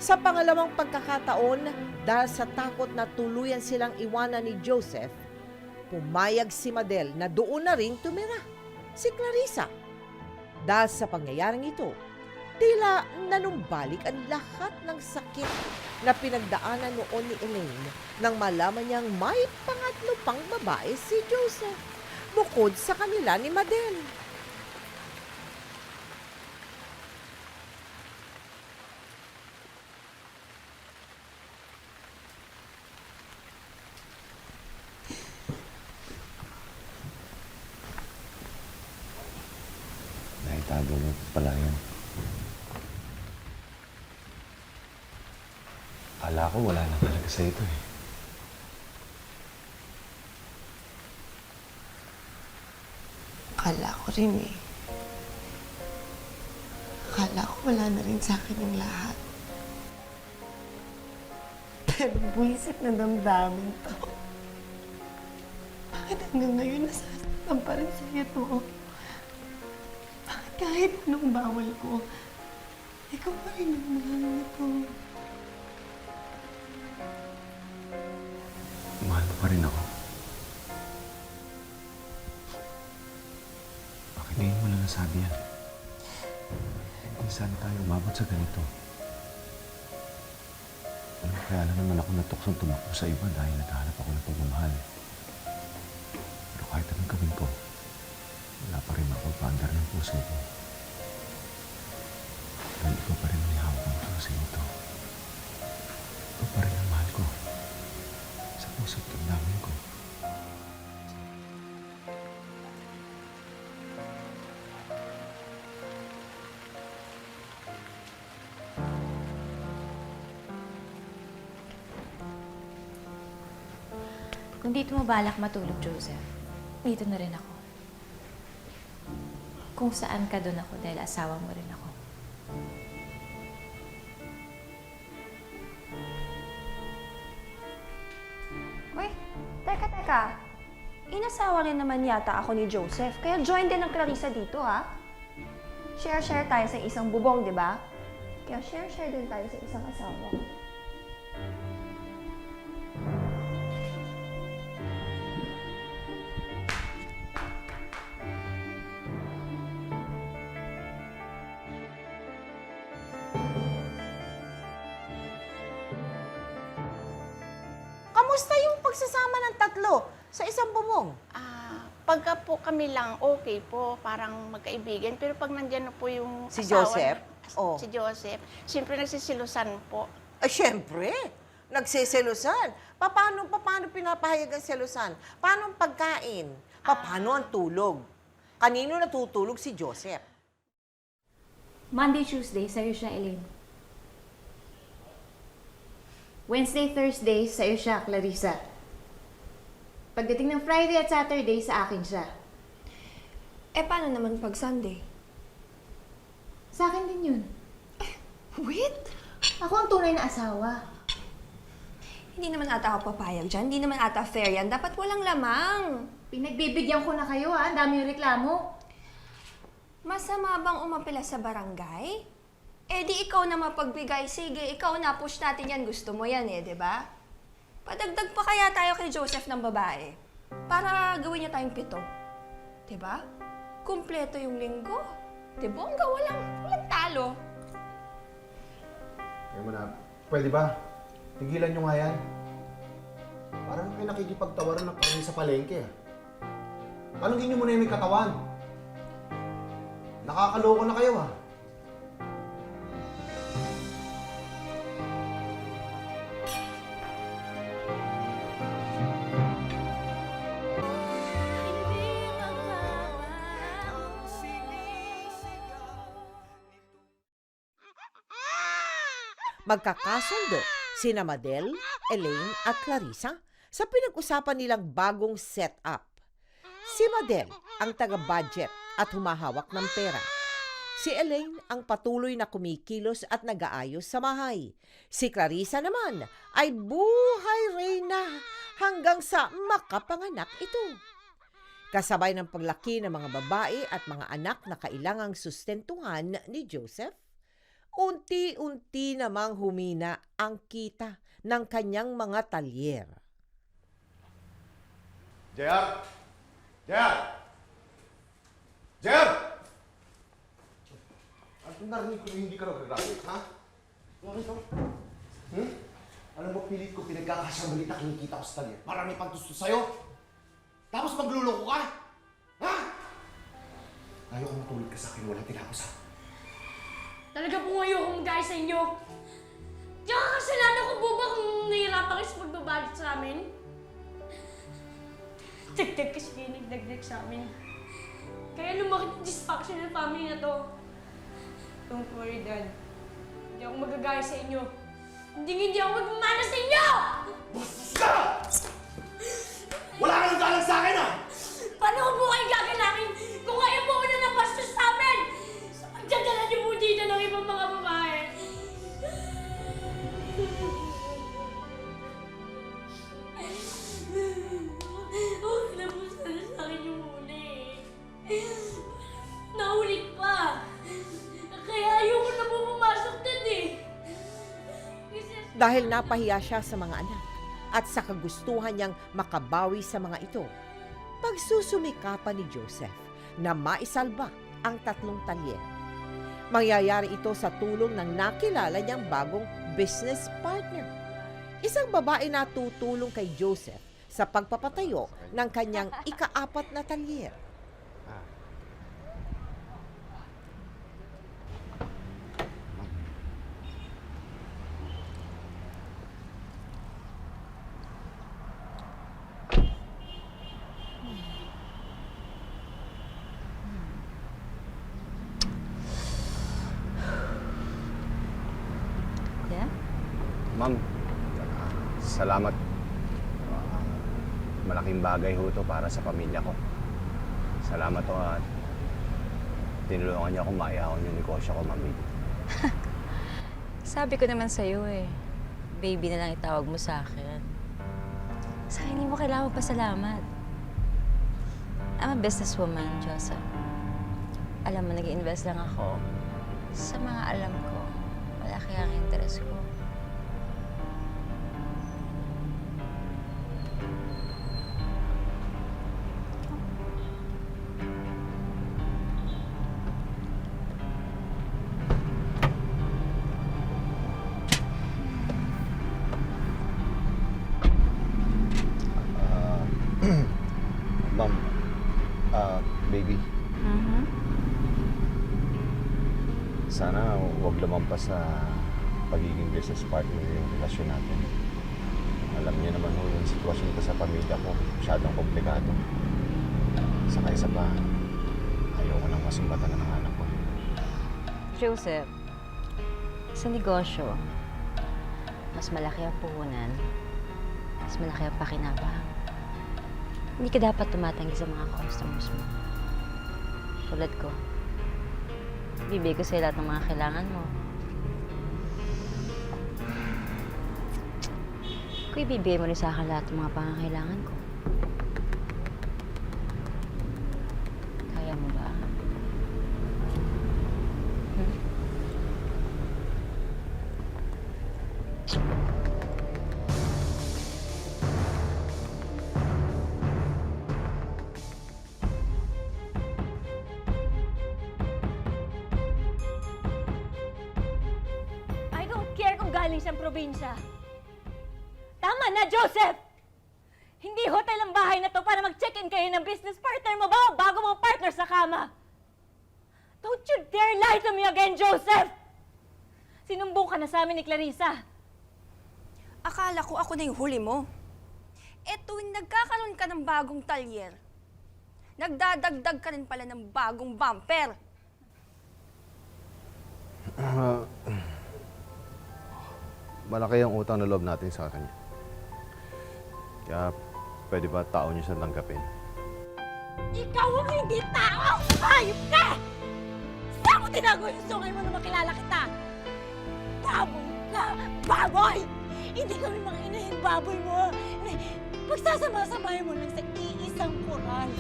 Speaker 4: Sa pangalawang pagkakataon, dahil sa takot na tuluyan silang iwanan ni Joseph, pumayag si Madel na doon na rin tumira si Clarissa. Dahil sa pangyayaring ito, tila nanumbalik ang lahat ng sakit na pinagdaanan noon ni Elaine nang malaman niyang may pangatlo pang babae si Joseph, bukod sa kanila ni Madel.
Speaker 7: Naitago mo pala yan. Akala ko wala na talaga sa ito eh.
Speaker 8: Akala ko rin eh. Akala ko wala na rin sa akin ang lahat. Pero buwisit na damdamin to. Bakit hanggang ngayon nasasaktan pa rin sa'yo to? Bakit kahit anong bawal ko, ikaw pa rin ang mahal na to?
Speaker 7: Mahal mo pa rin ako. sinasabi yan. Hindi sana tayo umabot sa ganito. Kaya lang naman ako natuksong tumakbo sa iba dahil naghahanap ako ng pagmamahal. Pero kahit anong gawin ko, wala pa rin mapagpaandar ng puso ko. Dahil ikaw pa rin may hawak ng puso ito. Ikaw pa rin ang mahal ko. Sa puso't damdamin ko.
Speaker 2: Kung dito mo balak matulog, Joseph, dito na rin ako. Kung saan ka doon ako dahil asawa mo rin ako.
Speaker 13: Uy, teka. Inasawa rin naman yata ako ni Joseph, kaya join din ng Clarissa dito, ha? Share-share tayo sa isang bubong, di ba? Kaya share-share din tayo sa isang asawa.
Speaker 4: Kamusta yung pagsasama ng tatlo sa isang bubong?
Speaker 14: Pagka po kami lang, okay po, parang magkaibigan. Pero pag nandyan na po yung
Speaker 4: Si
Speaker 14: asawa
Speaker 4: Joseph? Oh.
Speaker 14: Si Joseph, siyempre nagsisilusan po.
Speaker 4: Ay, syempre. Nagsiselusan. Paano pinapahayag ang selusan? Paano ang pagkain? Paano ang tulog? Kanino natutulog si Joseph?
Speaker 2: Monday, Tuesday, sa'yo siya, Elaine. Wednesday, Thursday, sa'yo siya, Clarissa. Pagdating ng Friday at Saturday, sa akin siya.
Speaker 13: Eh, paano naman pag Sunday?
Speaker 2: Sa akin din yun.
Speaker 13: Wait!
Speaker 2: Ako ang tunay na asawa.
Speaker 13: Hindi naman ata ako papayag dyan. Hindi naman ata fair yan. Dapat walang lamang.
Speaker 2: Pinagbibigyan ko na kayo, ha? Ang dami yung reklamo.
Speaker 13: Masama bang umapila sa barangay? Eh di ikaw na mapagbigay. Sige, ikaw na. Push natin yan. Gusto mo yan eh, di ba? Padagdag pa kaya tayo kay Joseph ng babae. Para gawin niya tayong 7. Di ba? Kumpleto yung linggo. Di bongga, walang talo.
Speaker 7: Kaya mo na, pwede ba? Tigilan nyo nga yan. Parang kayo nakikipagtawaran ng karami sa palengke. Tanungin nyo muna yung may katawan. Nakakaloko na kayo, ha?
Speaker 1: Hindi magbabago sinisigaw.
Speaker 4: Magkakasundo sina Madel, Elaine at Clarissa sa pinag-usapan nilang bagong setup. Si Madel ang taga-budget at humahawak ng pera. Si Elaine ang patuloy na kumikilos at nag-aayos sa bahay. Si Clarissa naman ay buhay reyna hanggang sa makapanganak ito. Kasabay ng paglaki ng mga babae at mga anak na kailangang sustentuhan ni Joseph, unti-unti namang humina ang kita ng kanyang mga talyer.
Speaker 7: JR! JR! JR! Ano narinig ko na hindi ka nag-graduate, ha? Ano ito? Alam mo, pilit ko pinagkakasabalita kinikita ko sa talyer para may pagtusto sa'yo. Tapos magluloko ka? Ha? Ayaw kong matulog ka sa akin, walang tinapos, ha?
Speaker 12: Talaga po ayoko mag-ayos sa inyo. Tsaka kasalanan ko po ba kung nahihirapan kayo sa pagbabalit sa amin? Dagdag kasi kayo nagdagdag sa amin. Kaya lumaki yung dysfunction ng family na to. Don't worry, Dad. Hindi ako magagaya sa inyo. Hindi ako magmamana sa inyo!
Speaker 7: Bastos ka! Wala ka nang galang sa akin, ha?
Speaker 12: Paano ko po kayo gagalangin kung kayo po una na bastos sa amin? Sa pagdadala niyo po dito ng ibang mga babae. Huwag na po sana sa akin yung huli. Naulit pa. Kaya ayoko na po pumasok dun eh.
Speaker 4: Dahil napahiya siya sa mga anak at sa kagustuhan niyang makabawi sa mga ito, pagsusumikapan ni Joseph na maisalba ang 3 talyer. Mangyayari ito sa tulong ng nakilala niyang bagong business partner. Isang babae na tutulong kay Joseph sa pagpapatayo ng kanyang ika-4 na talyer.
Speaker 7: Ma'am, salamat. Malaking bagay ho to para sa pamilya ko. Salamat ho at tinulungan niyo akong maayahon yung negosyo ko, Ma'am Baby.
Speaker 2: Sabi ko naman sa'yo eh, baby na lang itawag mo sa akin. Sa akin, hindi mo kailangan pasalamat. I'm a businesswoman, Joseph. Alam mo, nag-i-invest lang ako sa mga alam ko. Malaki ang interes ko.
Speaker 7: Ma'am, baby, sana huwag lumampas sa pagiging business partner yung relasyon natin. Alam niyo naman ho yung sitwasyon ko sa pamilya ko, masyadong komplikado. Saka isa pa, ayoko nang masumbatan ng anak ko.
Speaker 2: Joseph, sa negosyo, mas malaki ang puhunan, mas malaki ang pakinabang. Hindi ka dapat tumatanggi sa mga customers mo. Tulad ko. Bibigay ko sa'yo lahat ng mga kailangan mo. Kung ibibigay mo rin sa akin lahat ng mga pangangailangan ko. Kaya mo ba?
Speaker 12: I don't care kung galing siyang probinsya. Tama na, Joseph! Hindi hotel ang bahay na to para mag-check-in kayo ng business partner mo ba o bago mong partner sa kama. Don't you dare lie to me again, Joseph! Sinumbong ka na sa amin ni Clarissa.
Speaker 13: Akala ko ako na yung huli mo. Eh tuwing nagkakaroon ka ng bagong talyer, nagdadagdag ka rin pala ng bagong bumper.
Speaker 7: Malaki ang utang na loob natin sa kanya. Kaya pwede ba tao niyo siyang tanggapin?
Speaker 12: Ikaw ang hindi tao! Hayop ka! Saan mo tinago yung sungay mo na makilala kita? Baboy ka! Baboy! Hindi kami mga inahing baboy mo. Pagsasama-samahin mo lang sa iisang koral.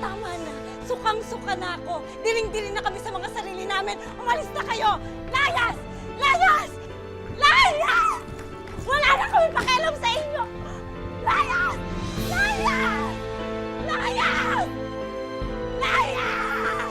Speaker 12: Tama na. Sukang-suka na ako. Diling-diling na kami sa mga sarili namin. Umalis na kayo! Layas! Layas! Layas! Wala na kami pakialam sa inyo! Layas! Layas! Layas! Layas!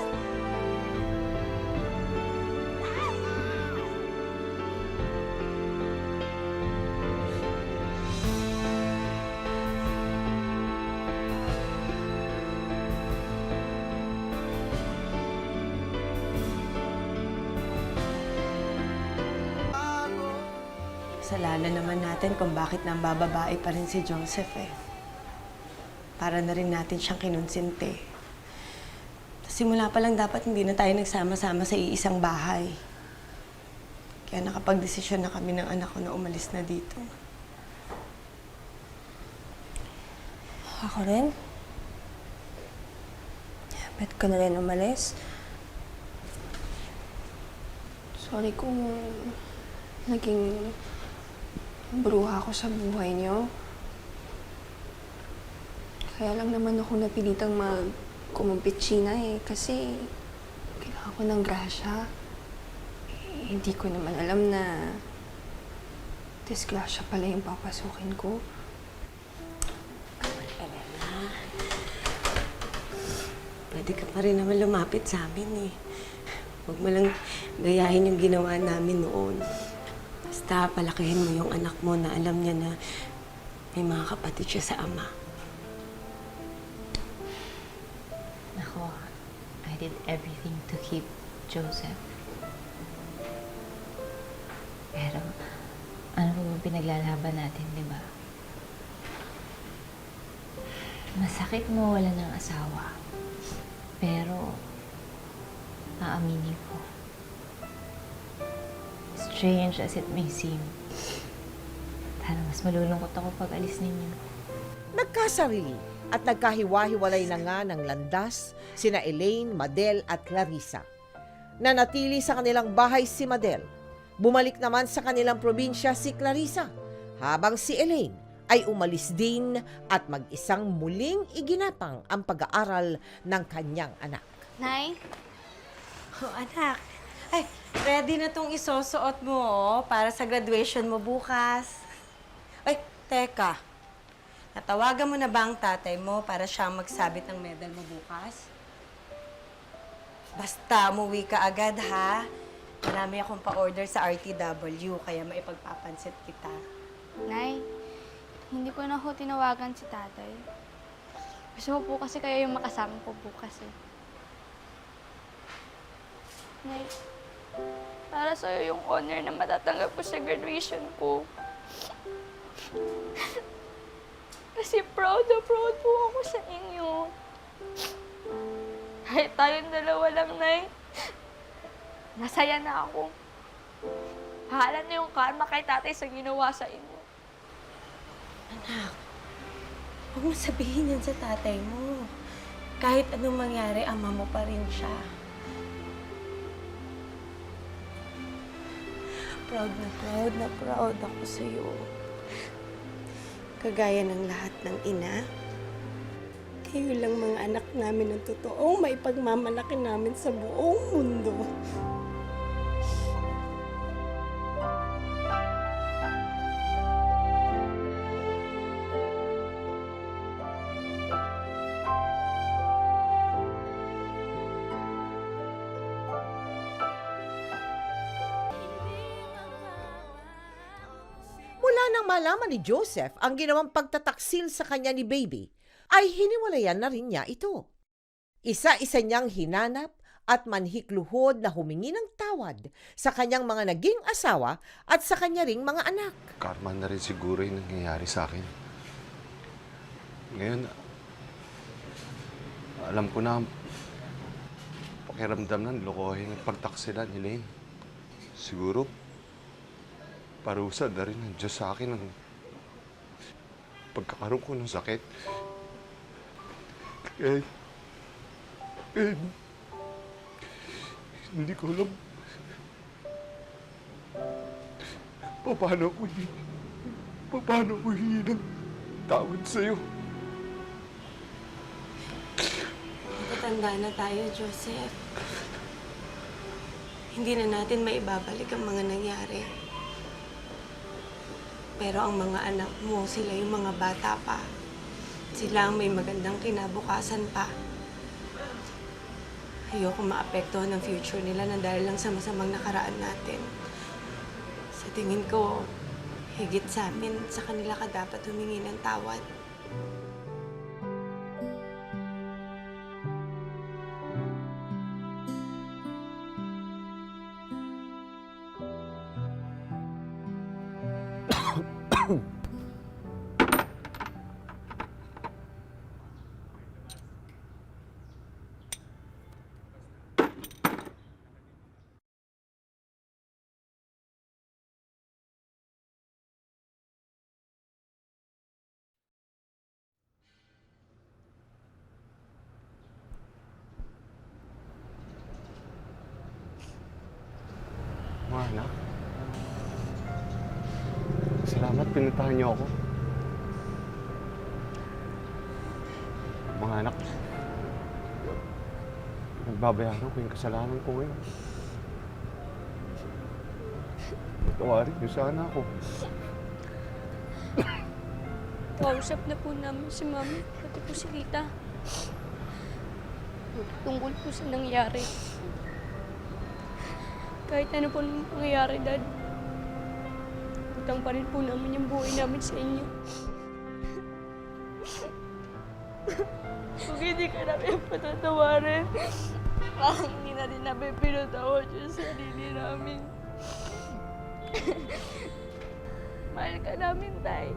Speaker 8: Kasalanan naman natin kung bakit nambababae pa rin si Joseph eh. Para na rin natin siyang kinonsinti. Simula pa lang dapat hindi na tayo nagsama-sama sa iisang bahay. Kaya nakapag-desisyon na kami ng anak ko na umalis na dito.
Speaker 13: Ako rin? Ba't ka na rin umalis? Sorry kung naging bruha ako sa buhay niyo. Kaya lang naman ako napilitang kumpitsina eh. Kasi kailangan ko ng grasya. Eh, hindi ko naman alam na disgrasya pala yung papasukin ko.
Speaker 8: Pwede pwede ka pa rin naman lumapit sa amin eh. Huwag mo lang gayahin yung ginawa namin noon. Basta palakihin mo yung anak mo na alam niya na may mga kapatid siya sa ama.
Speaker 2: Ako, I did everything to keep Joseph. Pero, ano ba yung pinaglalaban natin, di ba? Masakit mo wala ng asawa. Pero, aaminin ko. Strange as it may seem, parang mas malulungkot ako pag alis ninyo.
Speaker 4: Nagkasarili at nagkahiwa-hiwalay na nga ng landas sina Elaine, Madel at Clarissa. Nanatili sa kanilang bahay si Madel. Bumalik naman sa kanilang probinsya si Clarissa, habang si Elaine ay umalis din at mag-isang muling iginapang ang pag-aaral ng kanyang anak.
Speaker 11: Nay,
Speaker 8: Oh, anak. Ay, ready na tong isusuot mo, para sa graduation mo bukas. Ay, teka. Natawagan mo na ba ang tatay mo para siyang magsabit ng medal mo bukas? Basta, umuwi ka agad, ha? Marami akong pa-order sa RTW, kaya maipagpapansit kita.
Speaker 11: Nay, hindi ko na ho tinawagan si tatay. Gusto ko po kasi kayo yung makasama ko bukas eh. Nay, para sa'yo yung honor na matatanggap ko sa graduation ko. Kasi proud na proud po ako sa inyo. Kahit tayong dalawa lang, Nay. Masaya na ako. Bahala na yung karma kay tatay sa ginawa sa inyo.
Speaker 8: Anak, huwag mo sabihin yan sa tatay mo. Kahit anong mangyari, ama mo pa rin siya. Proud na proud ako sa'yo. Kagaya ng lahat ng ina, kayo lang mga anak namin ng totoong maipagmamalaki namin sa buong mundo.
Speaker 4: Mula nang malaman ni Joseph ang ginawang pagtataksil sa kanya ni Baby, ay hiniwalayan na rin niya ito. Isa-isa niyang hinanap at manhikluhod na humingi ng tawad sa kanyang mga naging asawa at sa kanya ring mga anak.
Speaker 7: Karma na rin siguro yung nangyayari sa akin. Ngayon, alam ko na pakiramdam ng lokohin at pagtaksilan ni Elaine. Siguro, parusa na rin ng Diyos sa akin ang pagkakaroon ko ng sakit. Hindi ko alam paano ko hingi ng tawad sa'yo.
Speaker 8: Matatanda na tayo, Joseph. Hindi na natin maibabalik ang mga nangyari. Pero ang mga anak mo, sila yung mga bata pa. Sila ang may magandang kinabukasan pa. Ayoko maapektuhan ng future nila na dahil lang sa masamang nakaraan natin. Sa tingin ko, higit sa amin, sa kanila ka dapat humingi ng tawad.
Speaker 7: Mga anak, salamat pinuntahan niyo ako. Mga anak, nagbabayaran ko yung kasalanan ko ngayon. Tawarin niyo sana ako.
Speaker 12: Kausap na po namin si Mami, pati po si Rita. tungkol po sa nangyari. Kahit ano po nangyayari, Dad, utang pa rin po namin yung buhay namin sa inyo. Kung hindi ka namin patatawarin, parang hindi na din namin pinatawad yung sarili namin. Mahal ka namin, Tay.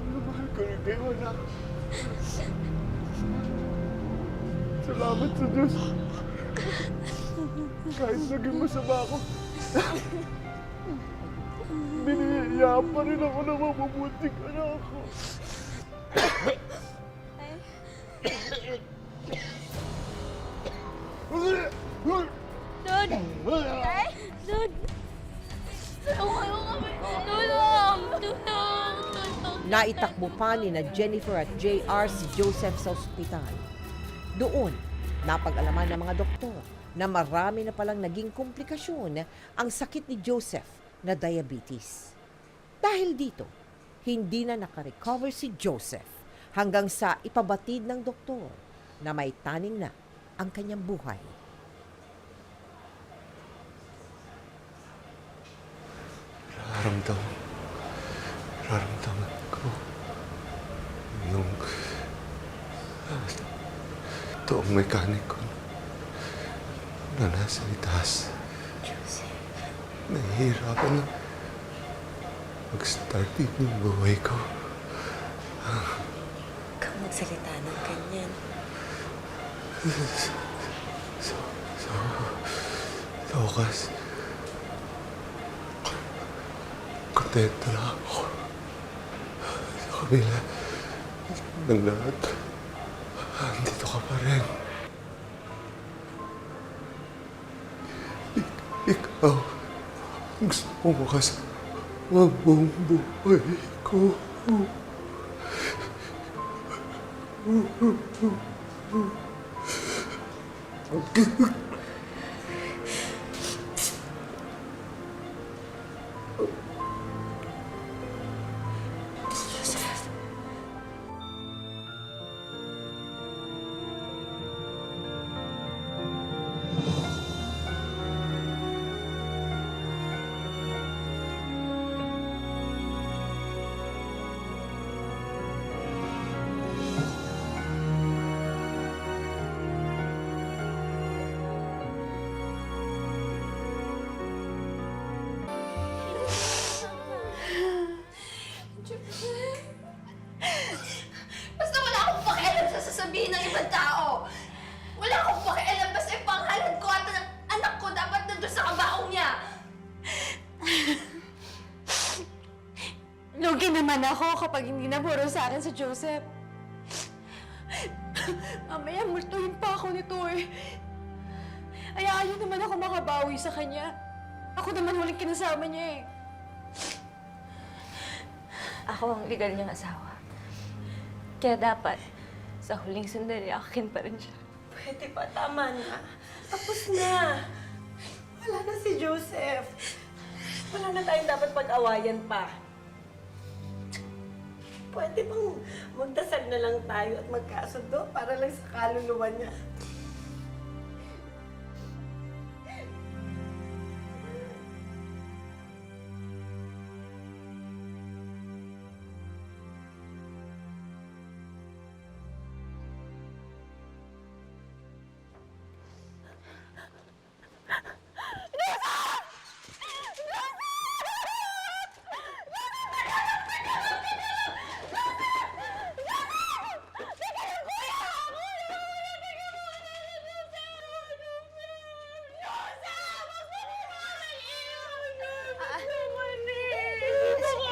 Speaker 7: Mahal ka rin kayo, anak. Salamat sa Diyos. Kahit naging masama ako, biniyayaan pa rin ako na mabubuting anak ko.
Speaker 12: Dad! Dad! Tulong kami! Tulong! Tulong!
Speaker 4: Naitakbo pa ni na Jennifer at JR si Joseph sa ospital. Doon, napag-alaman ng mga doktor na marami na palang naging komplikasyon ang sakit ni Joseph na diabetes. Dahil dito, hindi na nakarecover si Joseph hanggang sa ipabatid ng doktor na may taning na ang kanyang buhay.
Speaker 7: Nararamdaman ko yung toong mekaniko na nasa itaas. Nahihirapan na mag-starting yung buhay ko.
Speaker 8: Huwag kang magsalita ng ganyan.
Speaker 7: Sa wakas, kontento na ako. Sa kabila ng lahat, andito ka pa rin. Ikaw, gusto mo kasama buong buhay ko.
Speaker 13: Basta wala akong pakialam sa sasabihin ng ibang tao. Wala akong pakialam basta yung pangalan ko at ang anak ko dapat nandun sa kabaong niya.
Speaker 12: Lugi naman ako kapag hindi na puro sa akin si Joseph. Mamaya multuhin pa ako nito eh. Ayaw naman ako makabawi sa kanya. Ako naman huling kinasama niya eh. Ako ang legal niyang asawa. Kaya dapat, sa huling sandali, akin pa rin siya.
Speaker 8: Pwede pa, tama na. Tapos na. Wala na si Joseph. Wala na tayong dapat pag-awayan pa. Pwede bang magdasal na lang tayo at magkasundo para lang sa kaluluwa niya?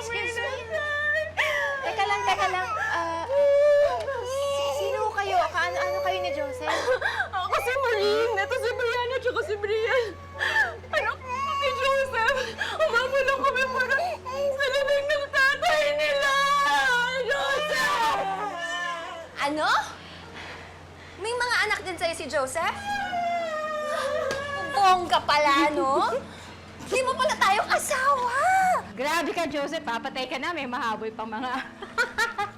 Speaker 3: Excuse me? Teka lang. Sino kayo? Ano kayo ni Joseph?
Speaker 12: Ako si Maureen. Ito si Brianna at si Brian. Anak ko ni Joseph. Umamulong kami para sa lamig ng tatay nila. Joseph!
Speaker 13: Ano? May mga anak din sa'yo si Joseph? Bongga pala, no? Di mo pala tayong asawa!
Speaker 2: Grabe ka, Joseph. Papatay ka na. May mahaboy pang mga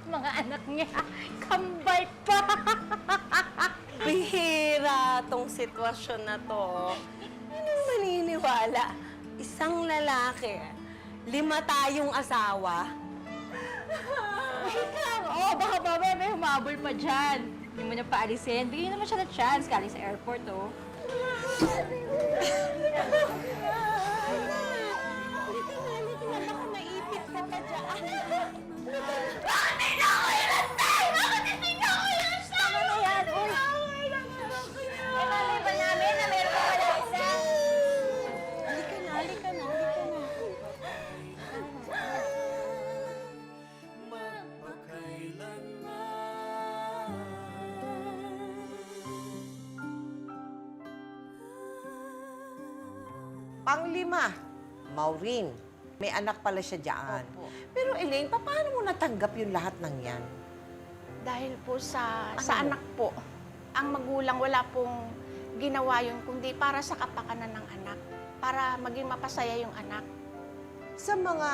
Speaker 2: mga anak niya. Kambal pa.
Speaker 8: Bihira tong sitwasyon na to. Anong maniniwala? Isang lalaki, 5 tayong asawa.
Speaker 3: Oo, baka babaya may humabol pa dyan. Hindi mo na paalisin. Bigyan naman siya ng chance galing sa airport, oh.
Speaker 8: Naipit ka pa dyan.
Speaker 3: Tama na yan, uy! Eh, malay ba namin na meron pa pala isa?
Speaker 8: Halika na.
Speaker 4: Panglima, Maureen. May anak pala siya dyan. Pero Elaine, paano mo natanggap yung lahat ng yan?
Speaker 14: Dahil po sa anak po, ang magulang wala pong ginawa yun, kundi para sa kapakanan ng anak. Para maging mapasaya yung anak.
Speaker 4: Sa mga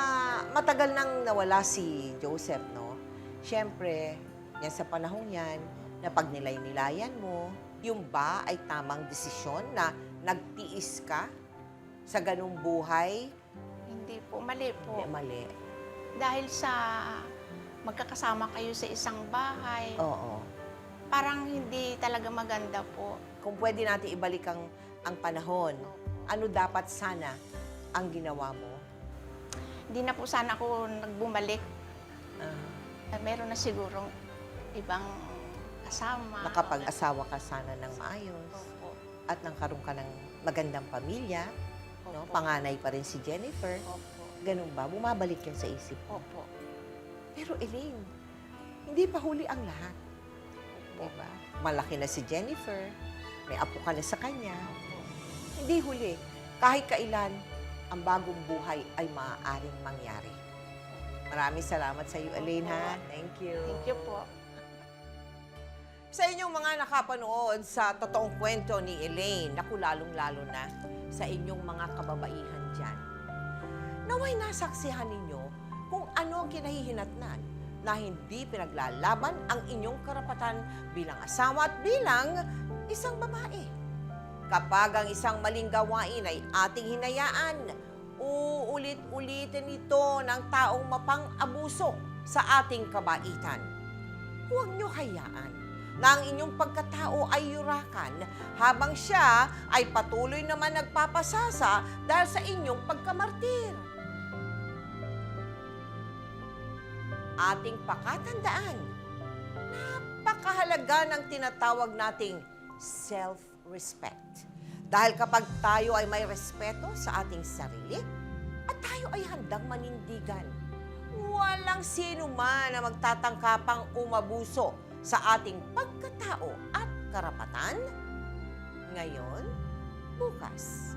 Speaker 4: matagal nang nawala si Joseph, no? Siyempre, yan sa panahon yan, na pag nilay-nilayan mo, yung ba ay tamang desisyon na nagtiis ka sa ganung buhay?
Speaker 14: Hindi po, mali po.
Speaker 4: Hindi, mali.
Speaker 14: Dahil sa magkakasama kayo sa isang bahay,
Speaker 4: Oo.
Speaker 14: parang hindi talaga maganda po.
Speaker 4: Kung pwede natin ibalik ang panahon, ano dapat sana ang ginawa mo?
Speaker 14: Hindi na po sana ako nagbumalik.
Speaker 4: Ah,
Speaker 14: Meron na sigurong ibang kasama.
Speaker 4: nakapag-asawa ka sana ng maayos
Speaker 14: Opo.
Speaker 4: at nangkaroon ka ng magandang pamilya, no? Panganay pa rin si Jennifer.
Speaker 14: Opo.
Speaker 4: Ganun ba? Bumabalik yan sa isip mo.
Speaker 14: Opo.
Speaker 4: Pero Elaine, hindi pa huli ang lahat. Diba? Malaki na si Jennifer, may apo ka na sa kanya. Hindi huli. Kahit kailan, ang bagong buhay ay maaaring mangyari. Maraming salamat sa iyo, Elaine, ha? Thank you.
Speaker 14: Thank you po.
Speaker 4: Sa inyong mga nakapanood sa totoong kwento ni Elaine, naku lalong-lalo na sa inyong mga kababaihan dyan, naway nasaksihan ninyo kung ano ang kinahihinatnan na hindi pinaglalaban ang inyong karapatan bilang asawa at bilang isang babae. Kapag ang isang maling gawain ay ating hinayaan, uulit-ulitin ito ng taong mapang-abuso sa ating kabaitan. Huwag niyo hayaan na ang inyong pagkatao ay yurakan habang siya ay patuloy naman nagpapasasa dahil sa inyong pagkamartir. Ating pakatandaan, napakahalaga ng tinatawag nating self-respect. Dahil kapag tayo ay may respeto sa ating sarili at tayo ay handang manindigan, walang sino man na magtatangkapang umabuso sa ating pagkatao at karapatan, ngayon, bukas,